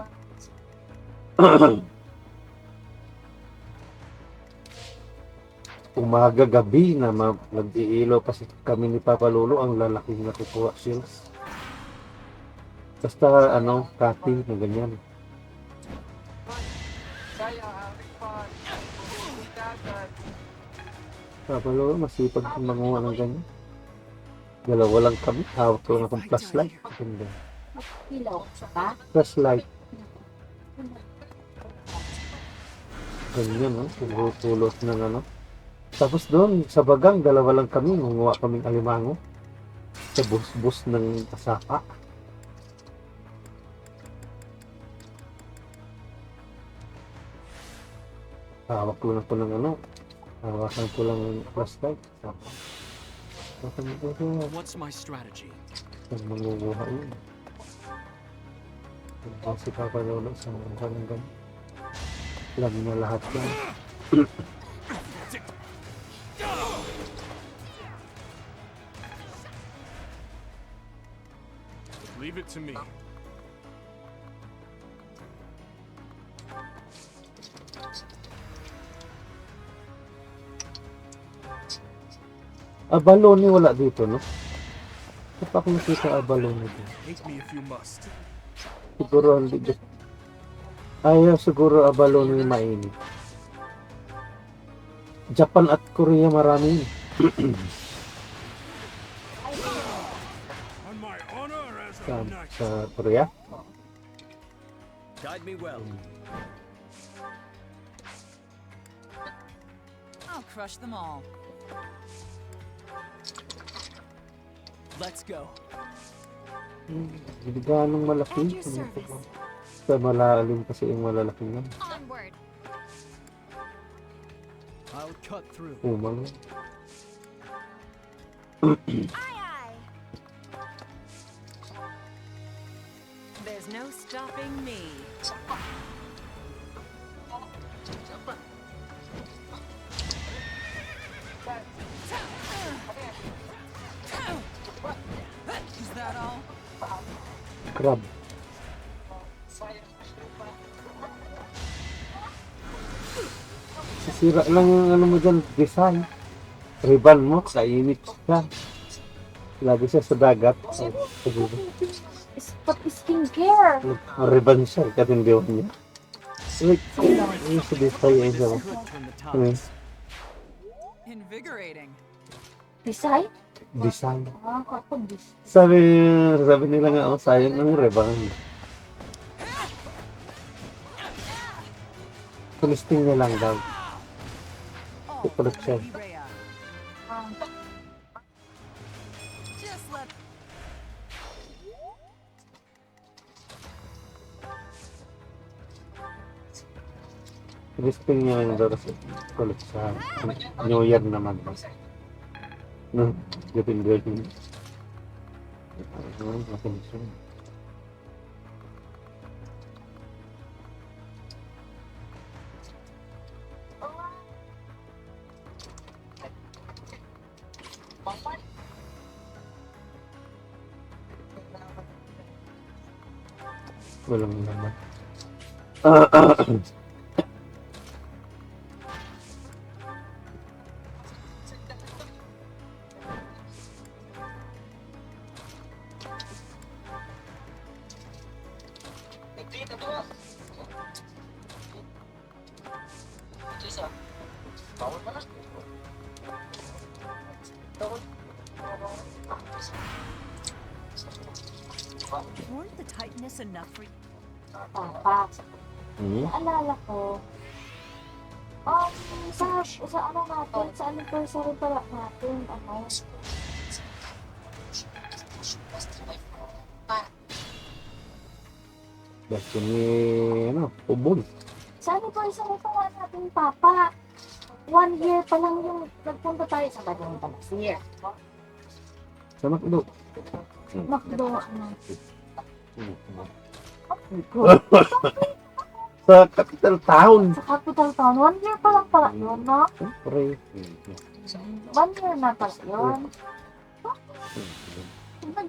Umaga gabi na nag-iilaw pa kami ni Papa Lolo, ang lalaking nakukuha shells. Basta ano, cutting na ganyan. Papa Lolo, masipag manguha ng ganyan. Dalawa lang kami, hawak ko ng akong flashlight. Ganda. Ilaw ba? Flashlight. Ganyan, no? Pulot ng ano. Tapos doon, sa bagang, dalawa lang kami, ngunguha kaming alimango. Sa bus-bus ng kasaka. Hawak ko lang po ng ano. Hawakan ko lang ng flashlight. What's my strategy? Ang mangunguha yun. Si Papa Lolo sa mga ganyan. Alam na lahat yan. Leave it to me. Abalone wala dito, no? Hindi pa ako nakita abalone dito. Hate me if you must. Siguro hindi dito. Ayaw siguro abalone yung mainit. Japan at Korea marami. sa Korea? Guide me well. I'll crush them all. Let's go. Hindi ganong malaki. Sa malalim kasi yung malalaki yan. Onward. I'll cut through. Umang. There's no stopping me. Is that all? Crab. Sisira lang yung ano mo dyan, design. Riban mo, sa init ka. Lagi siya sa dagat. Pati skincare. Riban siya, katindiwan niya. Wait, yung sa design ay siya. Invigorating. Design? Design. Kapag design. Sabi nila nga, oh, sayang ng riban. Tulisting niya lang daw. Ipulot siya. Just let Tulisting niya lang daw kasi ipulot siya. New Year naman. No, gapin-gapin. Gapin siya. Walang naman. Weren't the tightness enough for you? Papa, naalala ko, sa ano natin, sa anniversary pala natin, ano, Basta ni, ubol. sa anniversary pala natin, Papa, 1 year pa lang yung nagpunta tayo sa Badong last year. Sa McDo. McDo, ano. Sa capital town. Sa capital town, 1 year pa lang pala yun, no? Siyempre. 1 year na pala yun.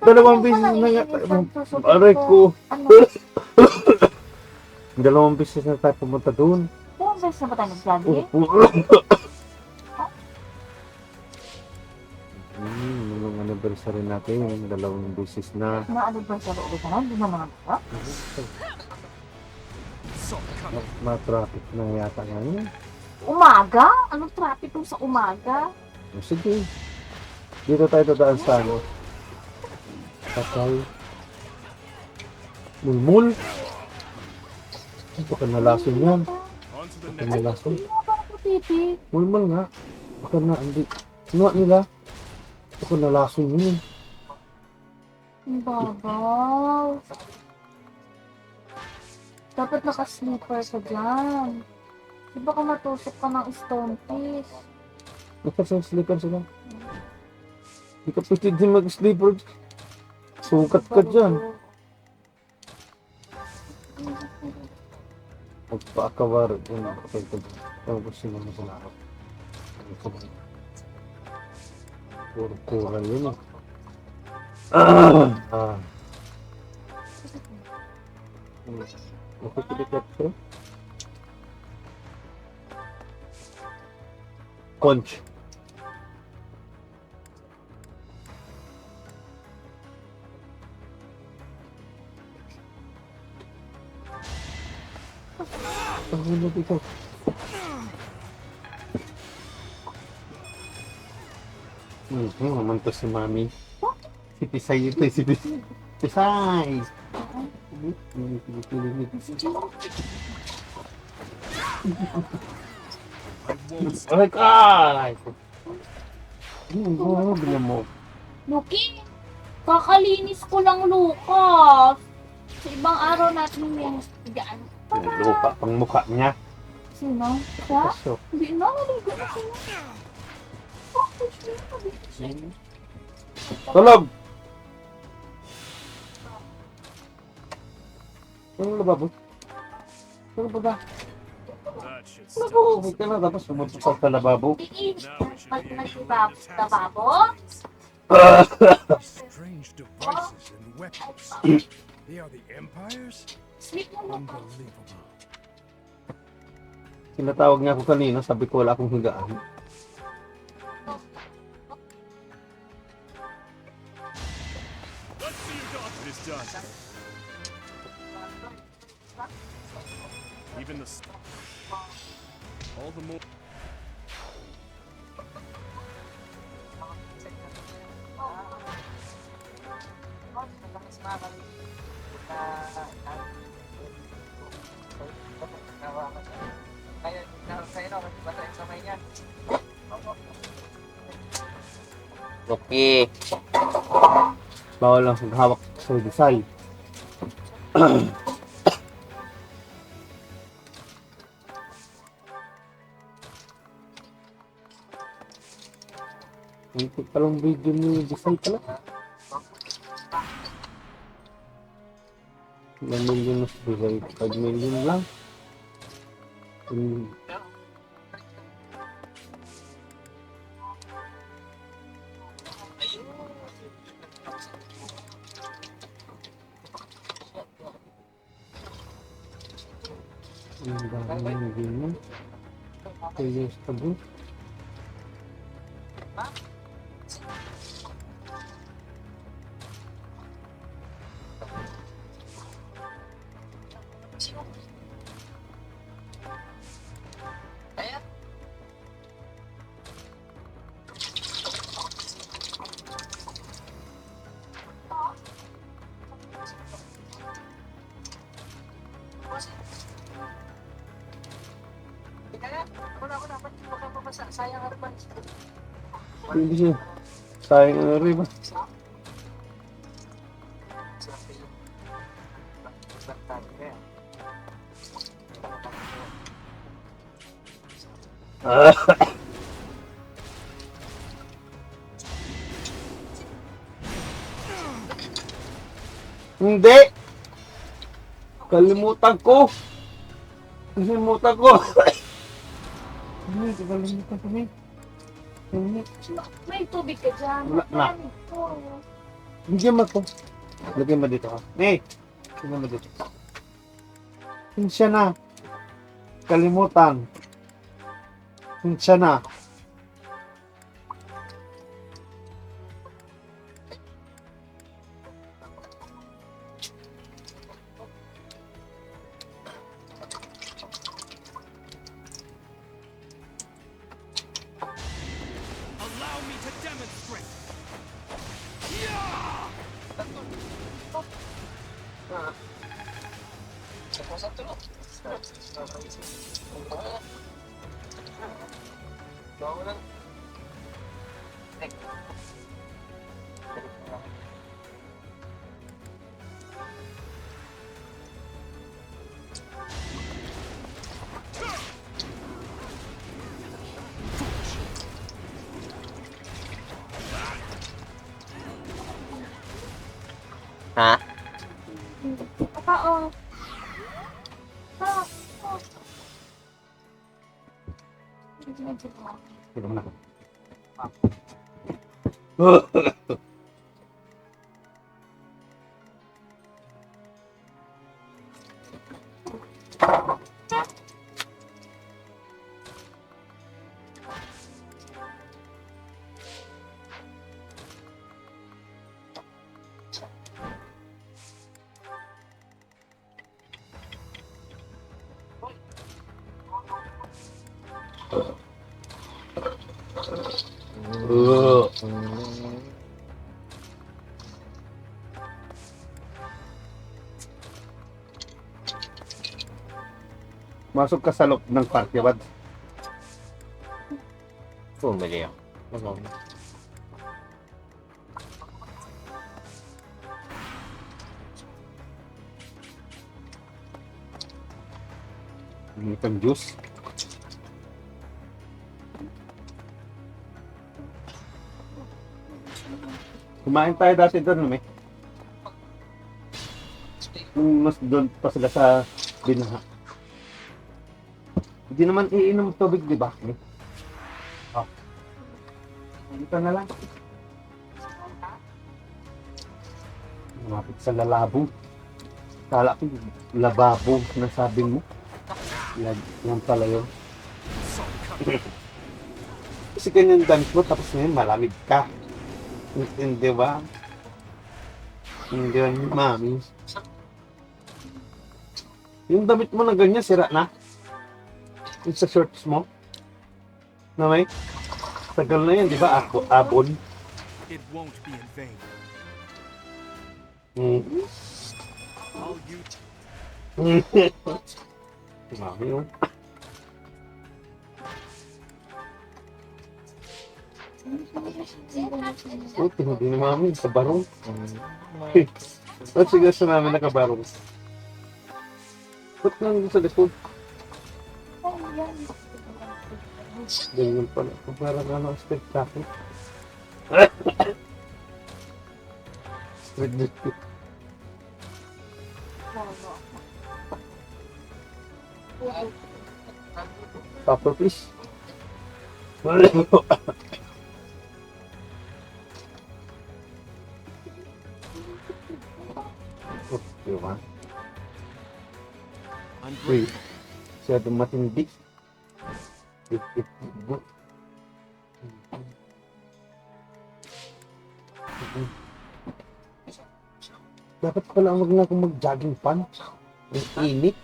Dalawang beses na nga. Aray ko. Ano? Dalawang beses na tayo pumunta doon. Dalawang beses na ba tayo nag-jogging? Nung anniversary natin, dalawang beses na. Na-anniversary ulit na lang, hindi naman ako. Ma-traffic na yata ngayon. Umaga? Anong traffic kung sa umaga? Sige. Dito tayo dadaan sa ano. Patay. Mulmul. Baka nalason yan. Baka nalason. Mulmul nga. Baka na, hindi. Sinuha nila. Baka nalason yun. Ang babaw. Dapat naka-sleeper ka dyan. Di ba kung matusok ka ng stone piece? Naka-sleeper sila. Hindi ka pwede din mag-sleeper. Sukat ka dyan. Magpa-akawar. Ang gusto mo na sila. Puro-pura yun eh. Makikilikot ko. Conch. Pagbulo dito. Naman to si Mami. Si Tisay ito, si Tisay. Aray ka! Ano ba mo? Luki, kakalinis ko lang, Lucas. Sa ibang araw natin yung higaan. Lupa pang mukha niya. Sino? Siya? Pasok. Hindi na, naligo na siya. Tulog! Anong lababo? Ano ba ba? Lababo ka na, tapos sumunod sa lababo. Pag nagbababo? Strange devices and weapons. They are the Empire's? Unbelievable. Sinatawag niya ako kanina, sabi ko wala akong higaan. It is done. Even the all the more. Okay. Bawal lang maghawak sa design. Hindi palang video ni design pala. 1 million na sa design. 5 million lang. Ang dami ng ganyan. 2 years ago. Hindi siya. Sayang na rin ba? Hindi! Kalimutan ko! Kalimutan ko! Hindi, kalimutan ko na. May tubig ka dyan. Wala na. Bigyan mo to. Lagyan mo dito ha. Lagyan mo dito. Sinsya na. Kalimutan. Sinsya na. Allow me to demonstrate. Ha? Oo. Ito mo na. Masok ka sa loob ng party, Wad. Bumili ako. Itong juice. Kumain tayo dati doon, may. Mas doon pa sila sa binaha. Hindi naman iinom tubig, di ba? Oh. Dito na lang. Lumapit sa lalabo. Kala ko lababo na sabi mo. Yan pala yun. Kasi ganyan damit mo, tapos ngayon malamig ka. Hindi ba? Hindi ba, mami? Yung damit mo na ganyan, sira na. Yung sa shorts mo. Na may? Tagal na yan, di ba? Abon. It won't be in vain. I'll use... Mami yun. Buti hindi ni mami, sa barong. Ba't sige sa namin nakabarong? Ba't nang sa likod? Ganyan pala. Parang ano, spectacle. Papa, please. Diba? Wait, masyadong matindi. Dapat pala wag na akong mag-jogging pants. Ang init.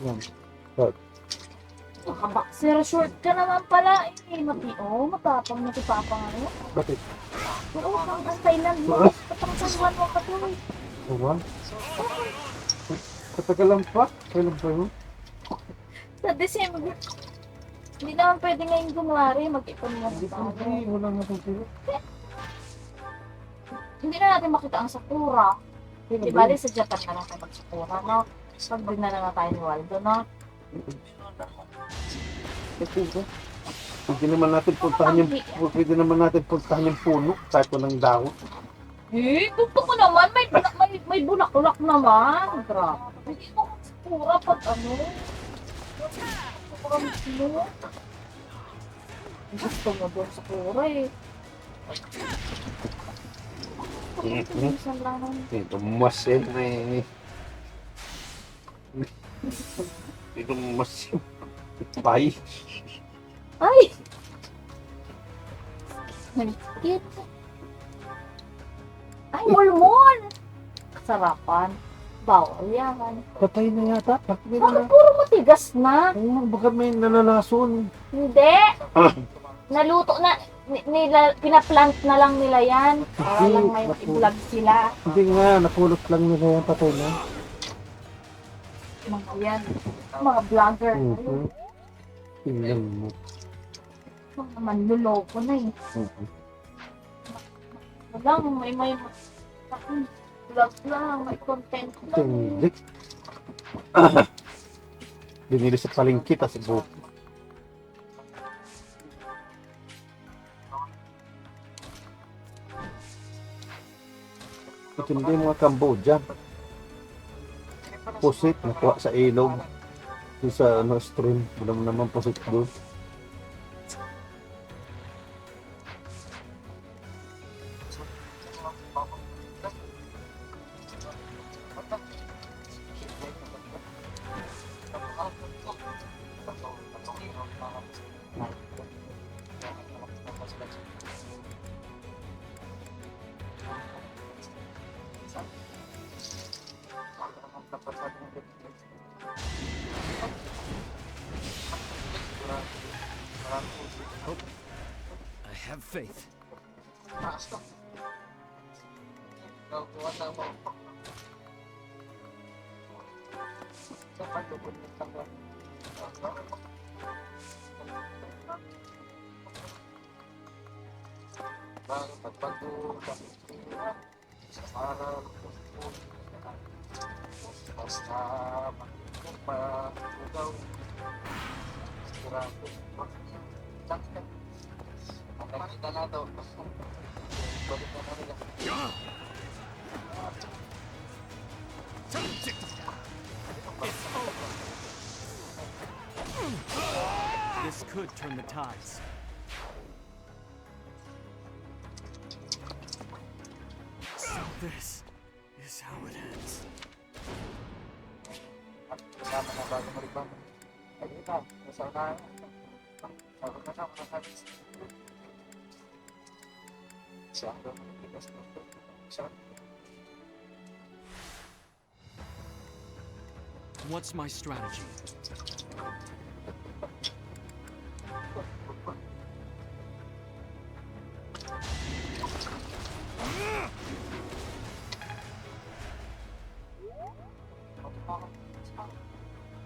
Yan. Short. Sir, short ka naman pala eh. Matapang na si Papa ngayon. Bakit? Oo, ang Thailand mo. Patangsawan mo ka to eh. Diba? Katagalan pa? Kailan pa yun? Sa December. Hindi naman pwede ngayong January mag-ipon mo ng tayo. Hindi, wala nga pagpili. Hindi na natin makita ang Sakura. Di bali sa Japan na lang tayo mag-Sakura, no? Pag dinala na tayo ni Waldo, no? Pwede naman natin puntahan yung puno kahit walang dahon. Eh, gusto ko naman. May bulak-bulak naman. Grabe. Hindi mo Sakura pag ano. Sakura mismo. Gusto mo doon Sakura eh. Ito mas eh. Ito mas pay. Ay! Nagkit. Ay, mulmol! Sarapan. Bawal yan. Patay na yata. Bakit puro matigas na? Baka may nanalason. Hindi! Naluto na. Pinaplant na lang nila yan. Para lang may i-vlog sila. Hindi nga, napulot lang nila yan, patay na. Mga yan. Mga vlogger. Tingnan mo. Mga manluloko na eh. Walang may vlog lang, may content lang. Hindi. Binili sa palengke, tas buko. Ito hindi mga Cambodia. Pusit, nakuha sa ilog. Yung sa stream, wala mo naman pusit doon. I have faith. This could turn the tides. So this is how it ends. What's my strategy?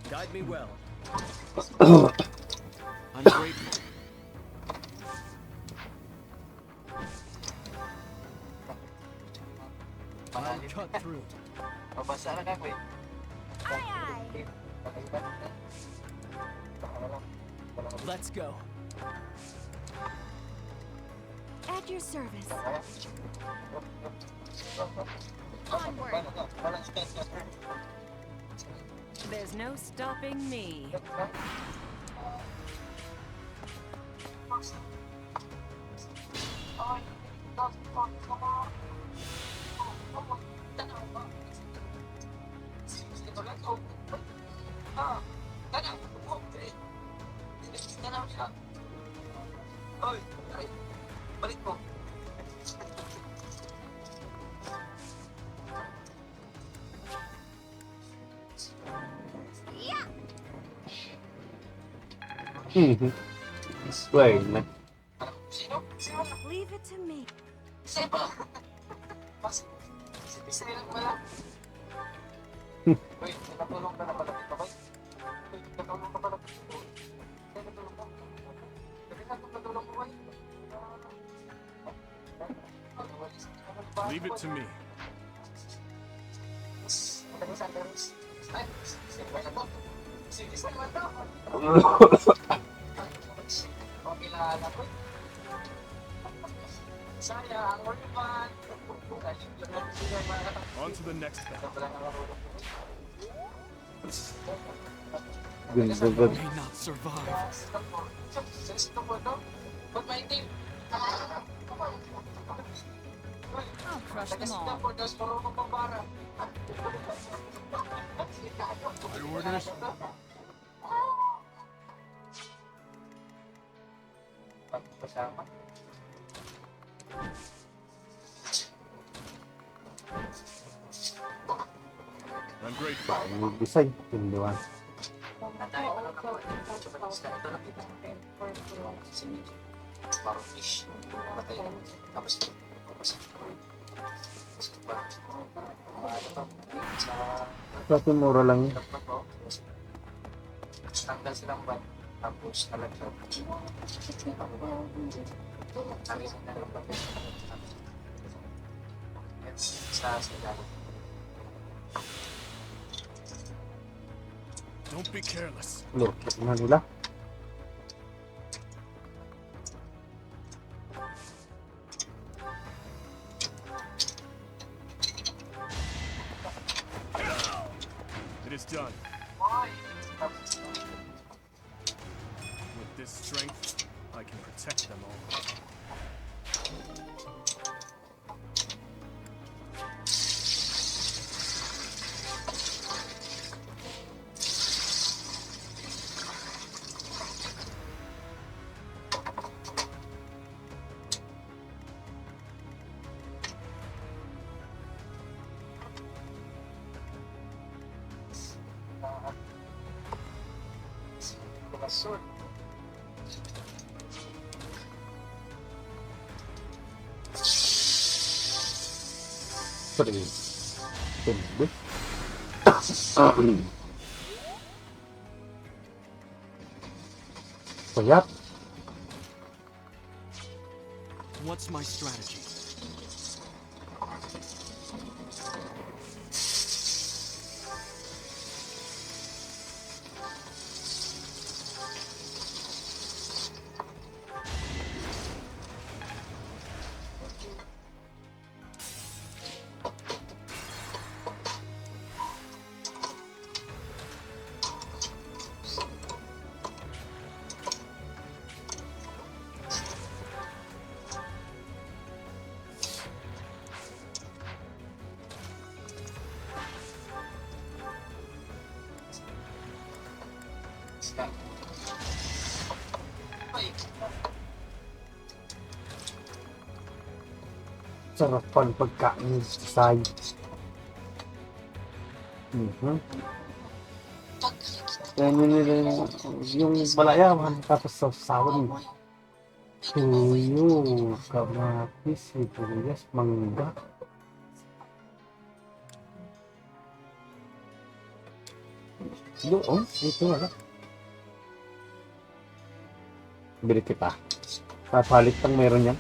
Guide me well. I'm grateful. I'll cut through. Let's go. At your service. Onward. There's no stopping me. Wait, man. Leave it to me. Leave it to me. On to the next battle. Ganda. May not survive. I'll crush them all. My orders? I'm grateful. Yung design, tinduan. Tapi mura lang yun. Tanggal silang ban. Tapos talaga. Don't be careless. Look, na nila. It is done. With this strength, I can protect them all. Payat. What's my strategy? Sarapan pagkain sa side. Yan yung malayawan tapos sa sawan. Tuyo, kamatis, sibuyas, mangga. Doon, ito wala. Bili kita. Papalit pang meron yan.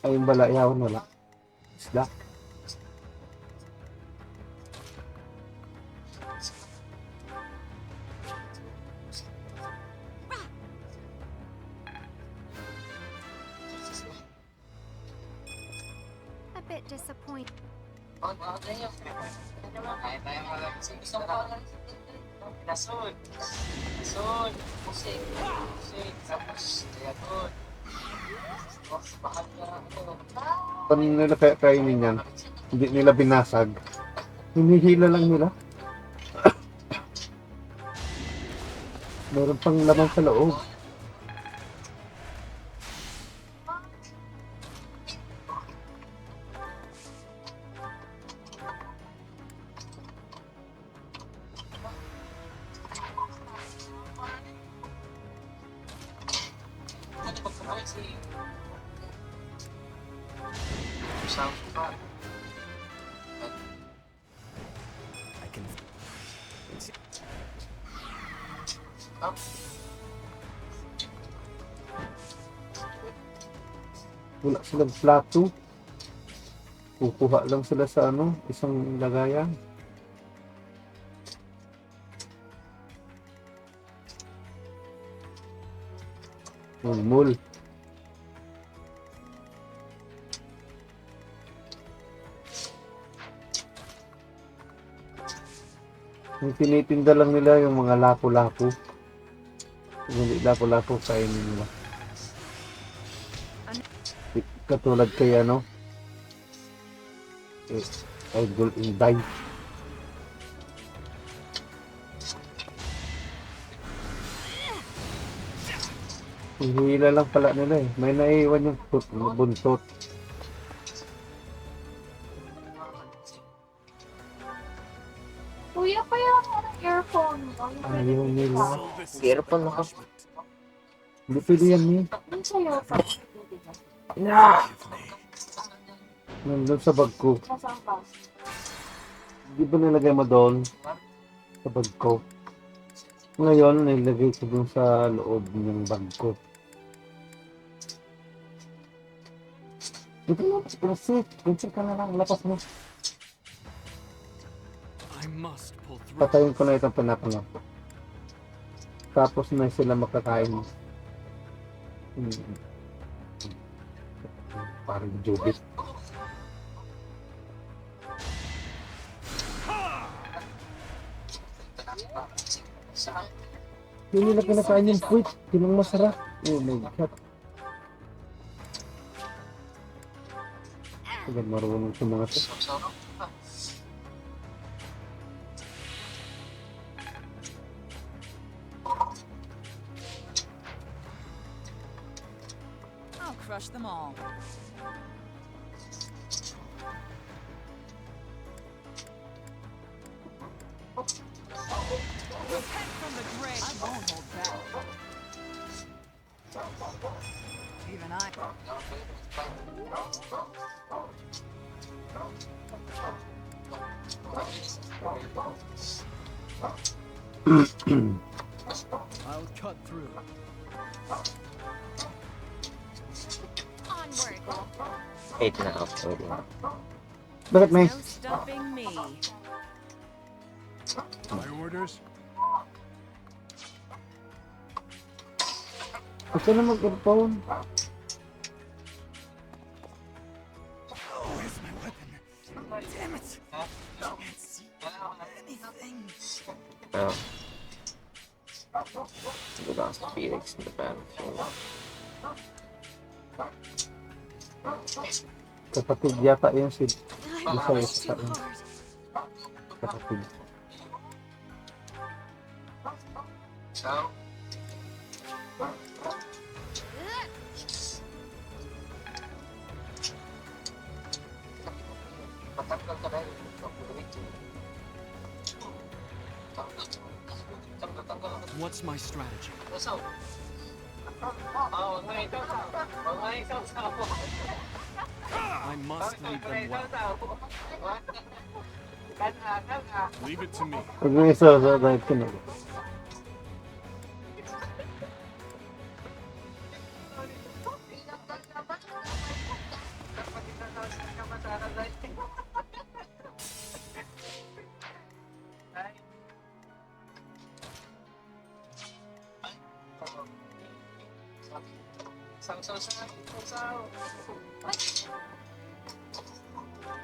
Ay, yung balayawan wala. Isda. A bit disappointed. Paano nila kainin yan? Hindi nila binasag. Hinihila lang nila. Meron pang laman sa loob. Wala silang plato. Kukuha lang sila sa ano, isang lagayan. Mulmul. Yung tinitinda lang nila yung mga lapu-lapu. Yung hindi lapu-lapu, kainin nila. Katulad kay ano, Idol Inday. Hihila lang pala nila eh. May naiiwan yung buntot. Kuya, kaya ano earphone mo? Ayaw nila. Earphone ako. Hindi pwede yan eh. Yung sa'yo, pa. Nandun sa bag ko. Nasaan ka? Di ba nilagay mo doon? Sa bag ko. Ngayon, nilagay ko dun sa loob ng bag ko. Dito mo, proceed. Cancel ka na lang. Lapas mo. I must pull through. Patayin ko na itong pinapano. Tapos na sila makakain. Parang jubit. Hindi nila kinakain yung fruit. Tinong masarap. Oh my God. Agad marunong sa mga to. I'll crush them all. Repent from the grave. I won't hold back. Even I. I'll cut through. Onward. 8 na ako. Bakit may? No stopping me. My orders? Gusto na mag-earphone. Where's my weapon? Damn it! I can't see anything. Oh. We lost Felix in the battlefield. Kapatid yata yun si I Isa pushed sa too hard. kapatid. What's my strategy? I must lead them well. Leave it to me. Pag may isa sa dahil ko na.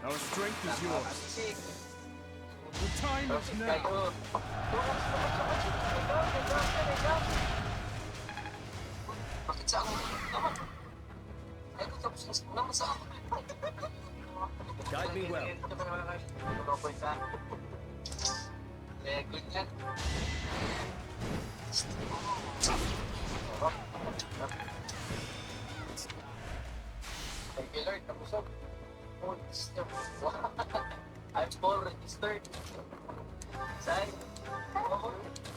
Our strength is yours. The time is now. Guide me well. I'm full registered. Side.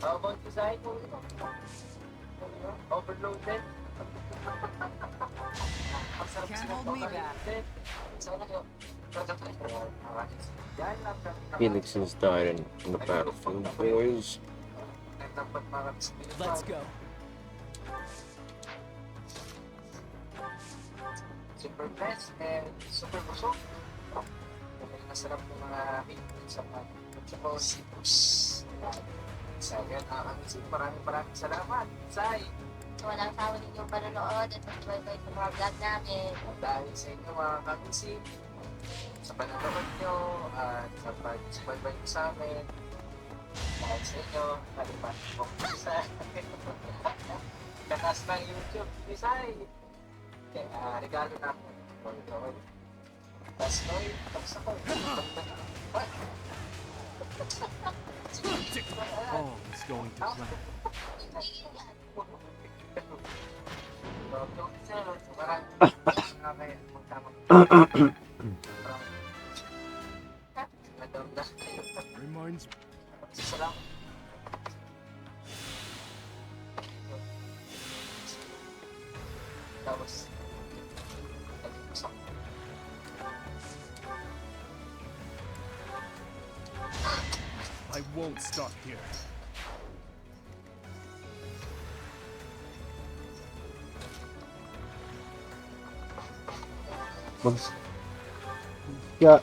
How about you, Side? Overloaded. Can't hold me back. Felix has died in the battlefield, boys. Let's go. Super best and super busog. Masarap ng mga higit sa mga sipos. So, yun, maraming salamat, Sai. Walang sawa ninyong panonood at pag-joy sa mga vlog namin. Dahil sa inyo mga kamisip, sa panonood nyo, at sa pag-subscribe nyo sa amin, dahil sa inyo, nalipat po sa katas ng YouTube ni Sai. Kaya, regalo namin. Tapos Noy, tapos ako. All is going to plan. Reminds me. I won't stop here.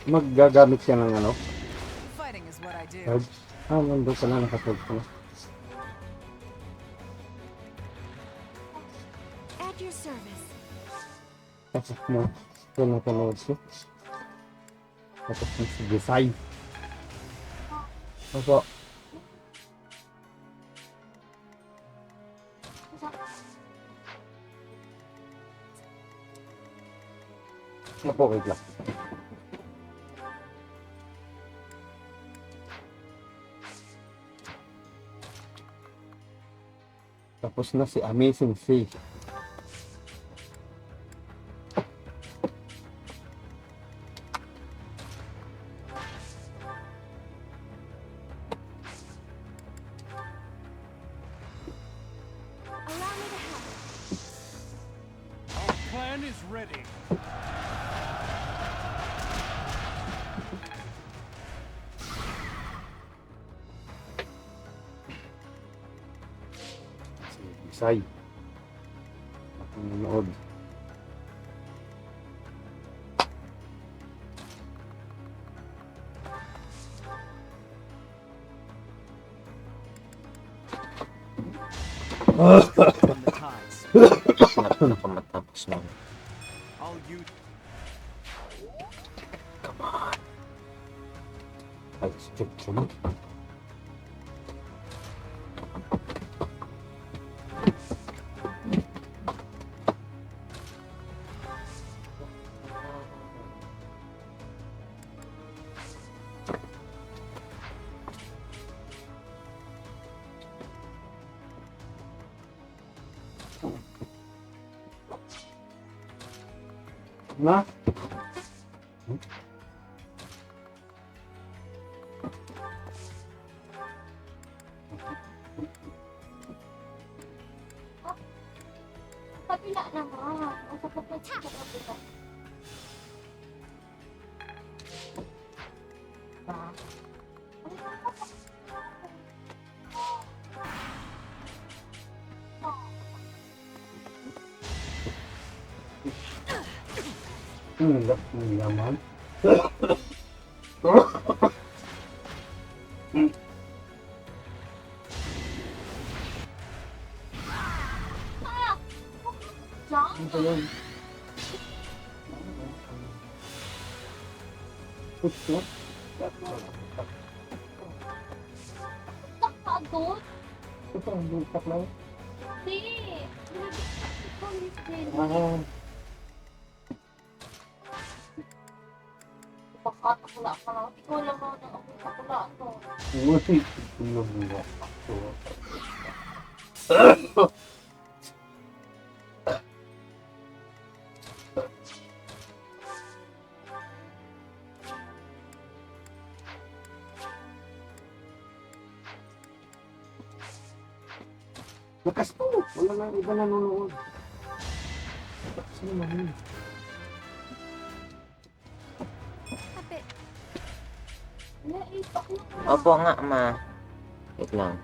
Maggagamit siya ng ano? Fighting is what I do. Nandun ka na, nakatulog ka na. At your service. Tapos mo, pinapanood siya. Tapos mo si Desai. Opo. Opo, wait lang. Tapos na si Amazing Sea. Allow me to help. Our plan is ready. Si Desai. Nanonood. From the ties. Nakamatapos lang. I'll use. Come on. Ay, strict siya. Na? Kabila naman. O sa kabila. Naman. Ano ba yun? Puto? Tak ka doon? Ito, ang butak lang. Hindi. Baka takula ka lang. Ikaw lang ako na ako takula to. Uy, tulog mo. Lakas to. Wala na iba nanonood. Sino naman yun? A bit. Naipak na. Opo nga, ma. Wait lang.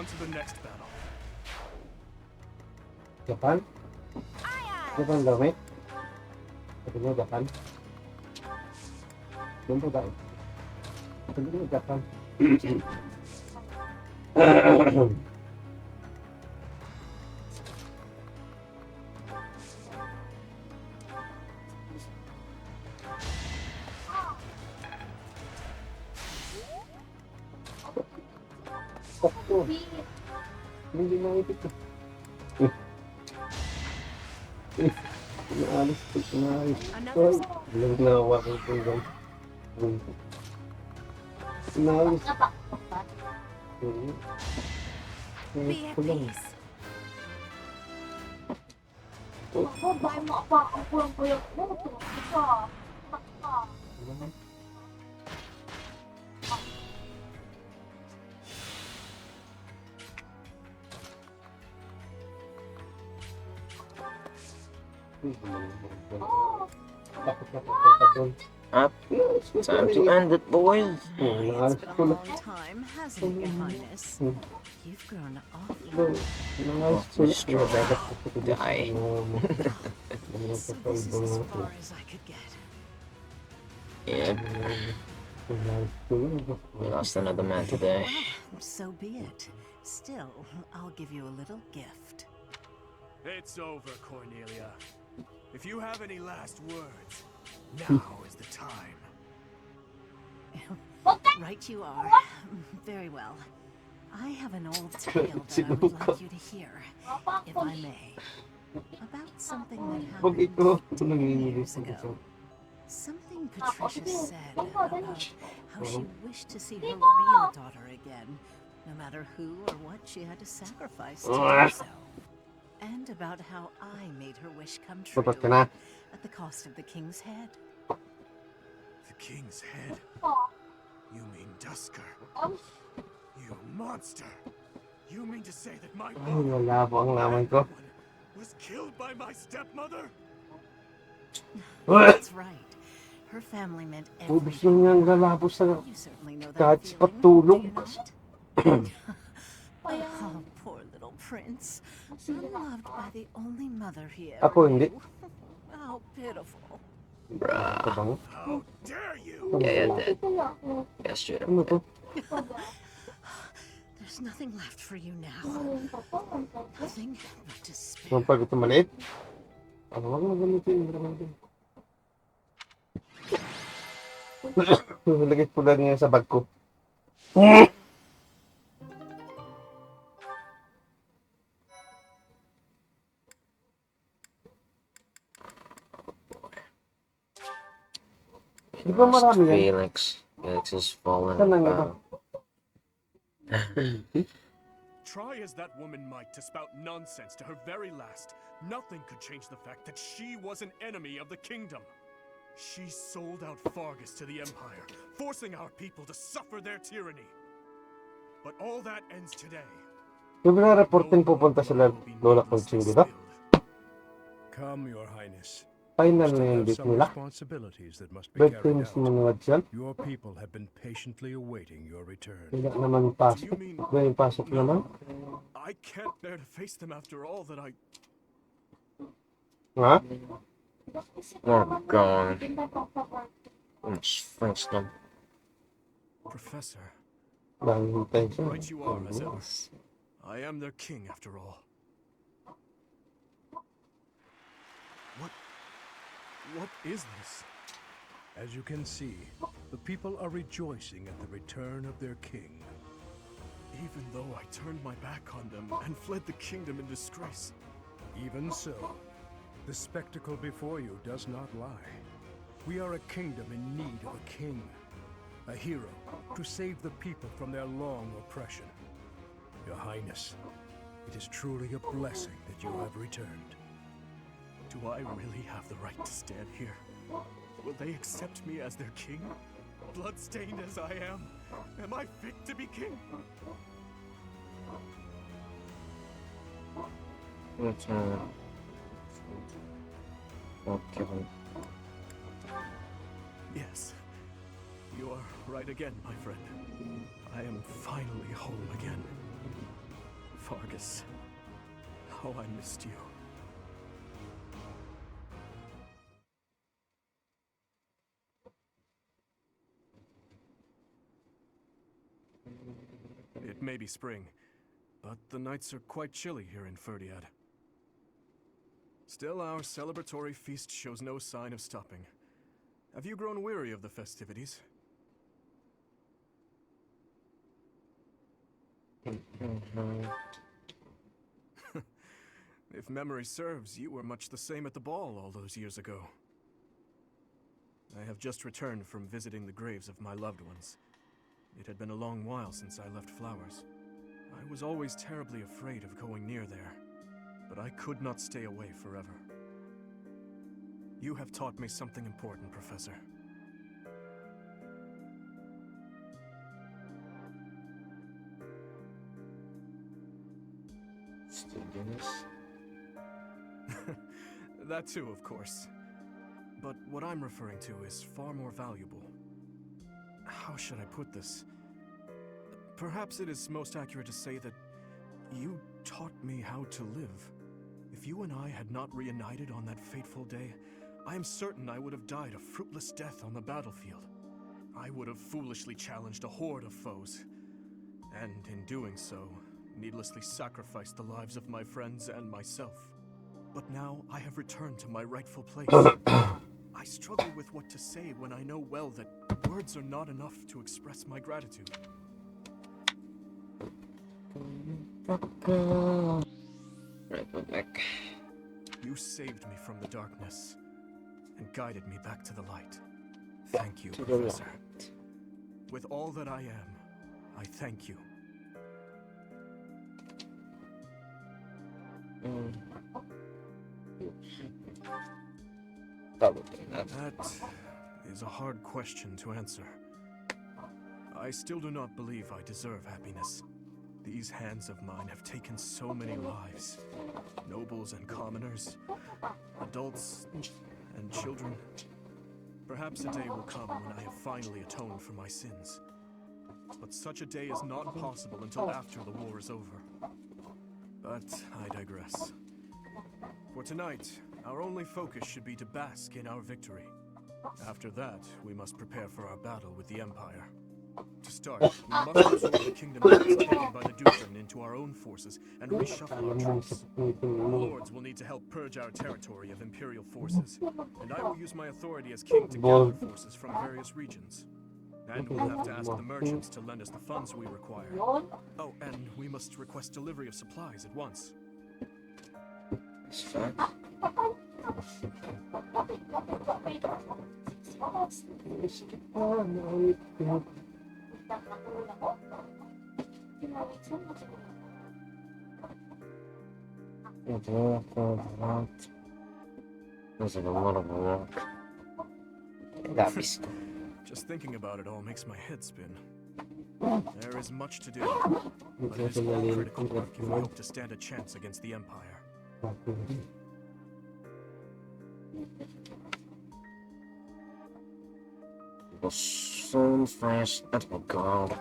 to the next battle. Japan? Japan gamit? Sabi niyo Japan? Doon po tayo. Sabi niyo Japan. Sakto. Hindi na ipit ko. Naalis ko, naalis ko. Walang nawa ko po lang. Naalis. Be at peace. Ako, bakit makapakapulang ko yung moto? Ito. Up. Time to end it, boys. It's been a long time, hasn't it, Your Highness? You've grown awfully. Die. So this is as far as I could get. Yep. We lost another man today. Well, so be it. Still, I'll give you a little gift. It's over, Cornelia. If you have any last words, now is the time. Right you are. Very well. I have an old tale that I would like you to hear, if I may. About something that happened years ago. Something Patricia said about how she wished to see her real daughter again, no matter who or what she had to sacrifice to do so. And about how I made her wish come true at the cost of the king's head. The king's head? You mean Dusker? You monster! You mean to say that my mother was killed by my stepmother? That's right. Her family meant everything. You certainly know that feeling, do you not? Oh, poor little prince. Unloved by the only mother he ever knew. How pitiful. Bruh. How dare you! Yeah, dead. Yeah, straight up. There's nothing left for you now. Nothing but despair. Pag ito maliit? Wag mo gamitin. Lagay ko lang yan sa bag ko. Di ba marami yan? Felix is fallen. Try as that woman might to spout nonsense to her very last, nothing could change the fact that she was an enemy of the kingdom. She sold out Fargus to the Empire, forcing our people to suffer their tyranny. But all that ends today. Yung report din pupunta sila Lola Conching dito? Come, Your Highness. Final na yung date nila. Bedtime sumunod siya. Your people have been patiently awaiting your return. Wala naman pasok. Ba yung pasok naman? I can't bear to face them after all that I... Ha? We're gone. French them. Professor. Right you are, as ever. I am their king after all. What is this? As you can see, the people are rejoicing at the return of their king. Even though I turned my back on them and fled the kingdom in disgrace. Even so, the spectacle before you does not lie. We are a kingdom in need of a king, a hero to save the people from their long oppression. Your Highness, it is truly a blessing that you have returned. Do I really have the right to stand here? Will they accept me as their king? Bloodstained as I am I fit to be king? Okay. Yes, you are right again, my friend. I am finally home again. Fargus. How I missed you. It may be spring, but the nights are quite chilly here in Ferdiad. Still, our celebratory feast shows no sign of stopping. Have you grown weary of the festivities? If memory serves, you were much the same at the ball all those years ago. I have just returned from visiting the graves of my loved ones. It had been a long while since I left Flowers. I was always terribly afraid of going near there, but I could not stay away forever. You have taught me something important, Professor. Stillness. That too, of course. But what I'm referring to is far more valuable. How should I put this? Perhaps it is most accurate to say that you taught me how to live. If you and I had not reunited on that fateful day, I am certain I would have died a fruitless death on the battlefield. I would have foolishly challenged a horde of foes, and in doing so, needlessly sacrificed the lives of my friends and myself. But now I have returned to my rightful place. I struggle with what to say when I know well that words are not enough to express my gratitude. Right, go back. You saved me from the darkness and guided me back to the light. Thank you, Professor. With all that I am, I thank you. That is a hard question to answer. I still do not believe I deserve happiness. These hands of mine have taken so many lives. Nobles and commoners, adults and children. Perhaps a day will come when I have finally atoned for my sins. But such a day is not possible until after the war is over. But I digress. For tonight, our only focus should be to bask in our victory. After that, we must prepare for our battle with the Empire. To start, we must absorb the kingdom lands taken by the dukedom into our own forces and reshuffle our troops. The lords will need to help purge our territory of Imperial forces, and I will use my authority as king to gather forces from various regions. And we'll have to ask the merchants to lend us the funds we require. Oh, and we must request delivery of supplies at once. That's fine. There's like a lot of work. That'd be still. Just thinking about it all makes my head spin. There is much to do, but it is all critical work if we hope to stand a chance against the Empire. We'll soon finish. Oh god.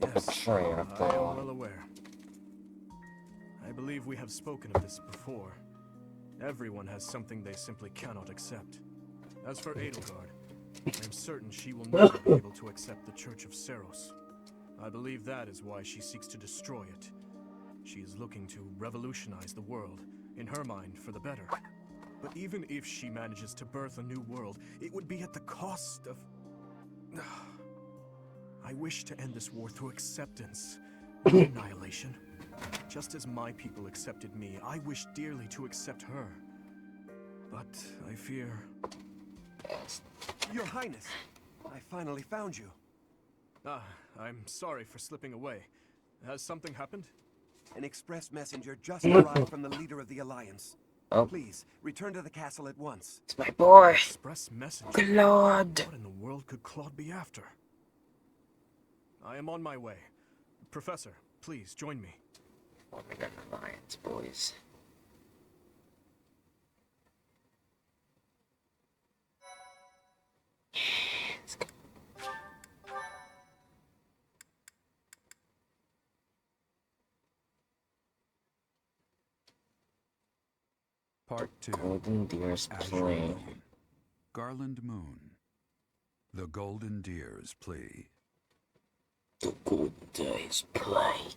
Yes, Betrayal I am after all. well aware. I believe we have spoken of this before. Everyone has something they simply cannot accept. As for Edelgard, I am certain she will never be able to accept the Church of Seros. I believe that is why she seeks to destroy it. She is looking to revolutionize the world, in her mind, for the better. But even if she manages to birth a new world, it would be at the cost of... I wish to end this war through acceptance, not annihilation. Just as my people accepted me, I wish dearly to accept her. But I fear... Your Highness, I finally found you. Ah, I'm sorry for slipping away. Has something happened? An express messenger just arrived from the leader of the Alliance. Oh. Please, return to the castle at once. It's my boy! Express messenger? Claude! What in the world could Claude be after? I am on my way. Professor, please join me. Oh my god, Alliance, boys. Let's go. Part 2. Golden Deer's Azure Plea. Moon. Garland Moon. The Golden Deer's Plea. The Golden Deer's Plea.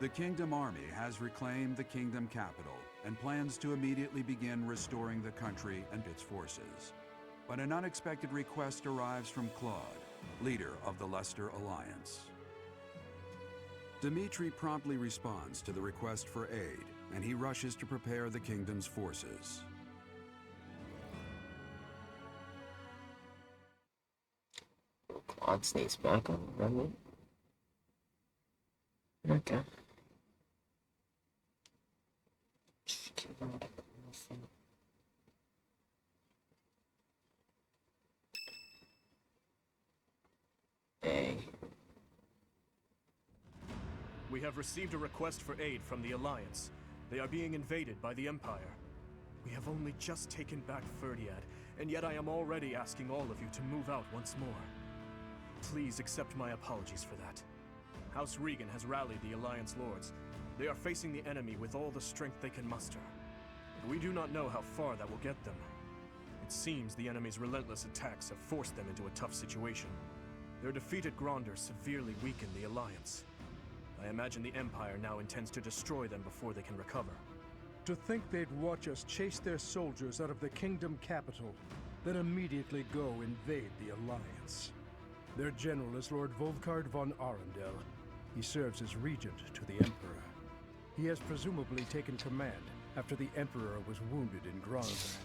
The Kingdom Army has reclaimed the Kingdom capital and plans to immediately begin restoring the country and its forces. But an unexpected request arrives from Claude, leader of the Leicester Alliance. Dimitri promptly responds to the request for aid, and he rushes to prepare the kingdom's forces. Claude sneaks back on the runway. Okay. A. We have received a request for aid from the Alliance. They are being invaded by the Empire. We have only just taken back Ferdiad, and yet I am already asking all of you to move out once more. Please accept my apologies for that. House Regan has rallied the Alliance Lords. They are facing the enemy with all the strength they can muster. But we do not know how far that will get them. It seems the enemy's relentless attacks have forced them into a tough situation. Their defeated Gronder severely weakened the Alliance. I imagine the Empire now intends to destroy them before they can recover. To think they'd watch us chase their soldiers out of the Kingdom capital, then immediately go invade the Alliance. Their general is Lord Volkard von Arundel. He serves as regent to the Emperor. He has presumably taken command after the Emperor was wounded in Gronder.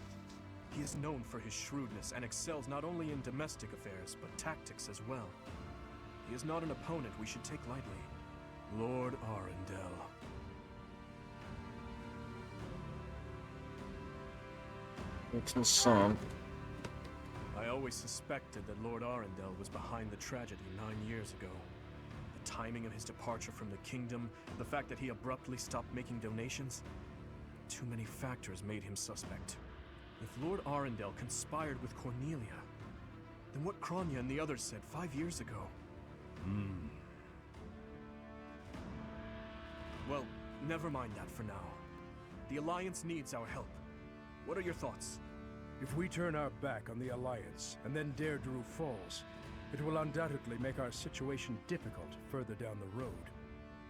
He is known for his shrewdness and excels not only in domestic affairs, but tactics as well. He is not an opponent we should take lightly. Lord Arundel. It's insane. I always suspected that Lord Arundel was behind the tragedy 9 years ago. The timing of his departure from the kingdom, the fact that he abruptly stopped making donations. Too many factors made him suspect. If Lord Arundel conspired with Cornelia, then what Kronya and the others said 5 years ago? Well, never mind that for now. The Alliance needs our help. What are your thoughts? If we turn our back on the Alliance, and then Deirdre falls, it will undoubtedly make our situation difficult further down the road.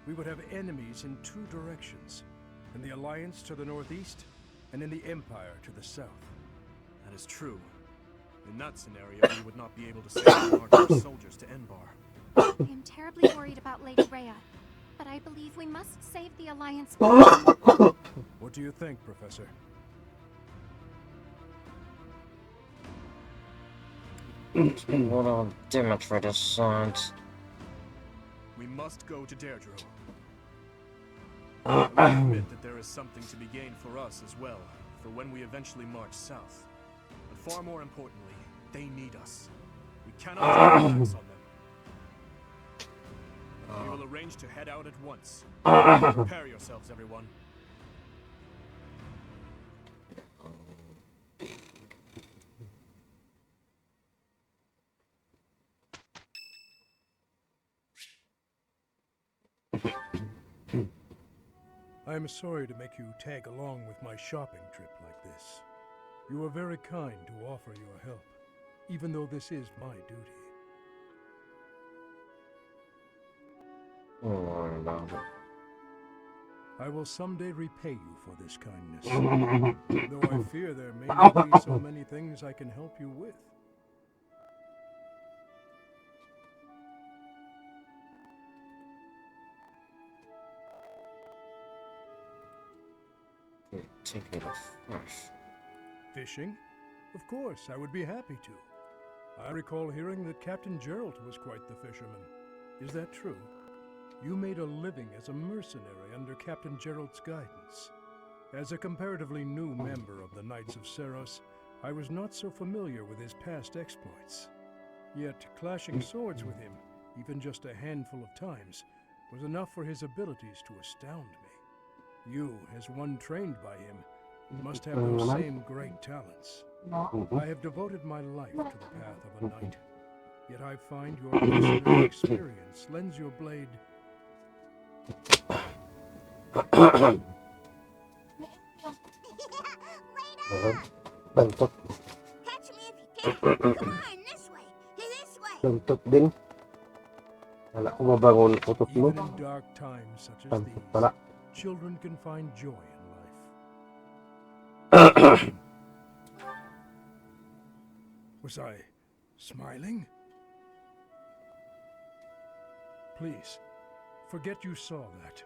We would have enemies in two directions, in the Alliance to the northeast, and in the Empire to the south. That is true. In that scenario, we would not be able to send our soldiers to Enbar. I am terribly worried about Lady Rhea, but I believe we must save the Alliance. What do you think, Professor? What on Dimitri sons? We must go to Deirdre. I will admit that there is something to be gained for us as well, for when we eventually march south. But far more importantly, they need us. We cannot take attacks on them. We will arrange to head out at once. Prepare yourselves, everyone. I am sorry to make you tag along with my shopping trip like this. You are very kind to offer your help, even though this is my duty. Don't worry about it. I will someday repay you for this kindness, though I fear there may not be so many things I can help you with. Take me to fish. Fishing? Of course, I would be happy to. I recall hearing that Captain Gerald was quite the fisherman. Is that true? You made a living as a mercenary under Captain Gerald's guidance. As a comparatively new member of the Knights of Seros, I was not so familiar with his past exploits. Yet clashing swords with him, even just a handful of times, was enough for his abilities to astound me. You, as one trained by him, must have those same great talents. I have devoted my life to the path of a knight, yet I find your mercenary experience lends your blade Bantot. Catch me if you can. Come on, this way. This way. Bantot din. Wala ko mabangon utot mo. Even in dark times such as Bantot these, pala. children can find joy in life. Was I smiling? Please, forget you saw that.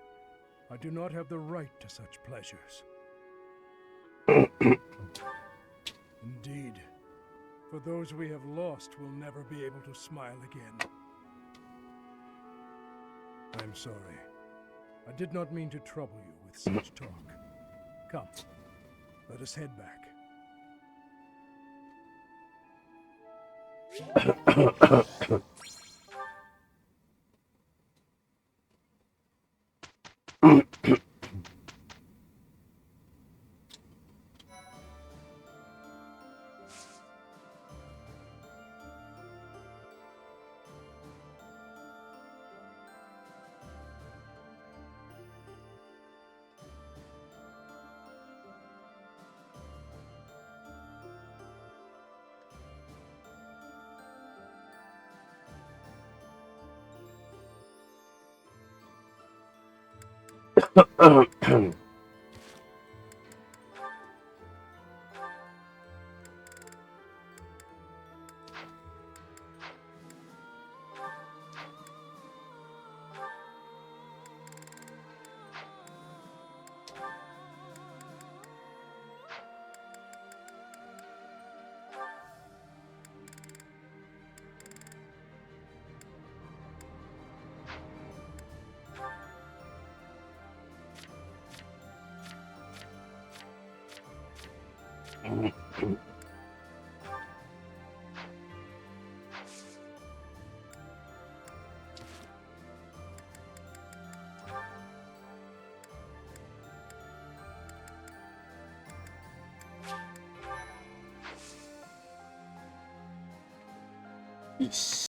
I do not have the right to such pleasures. Indeed, for those we have lost will never be able to smile again. I'm sorry. I did not mean to trouble you with such talk. Come, let us head back. Peace.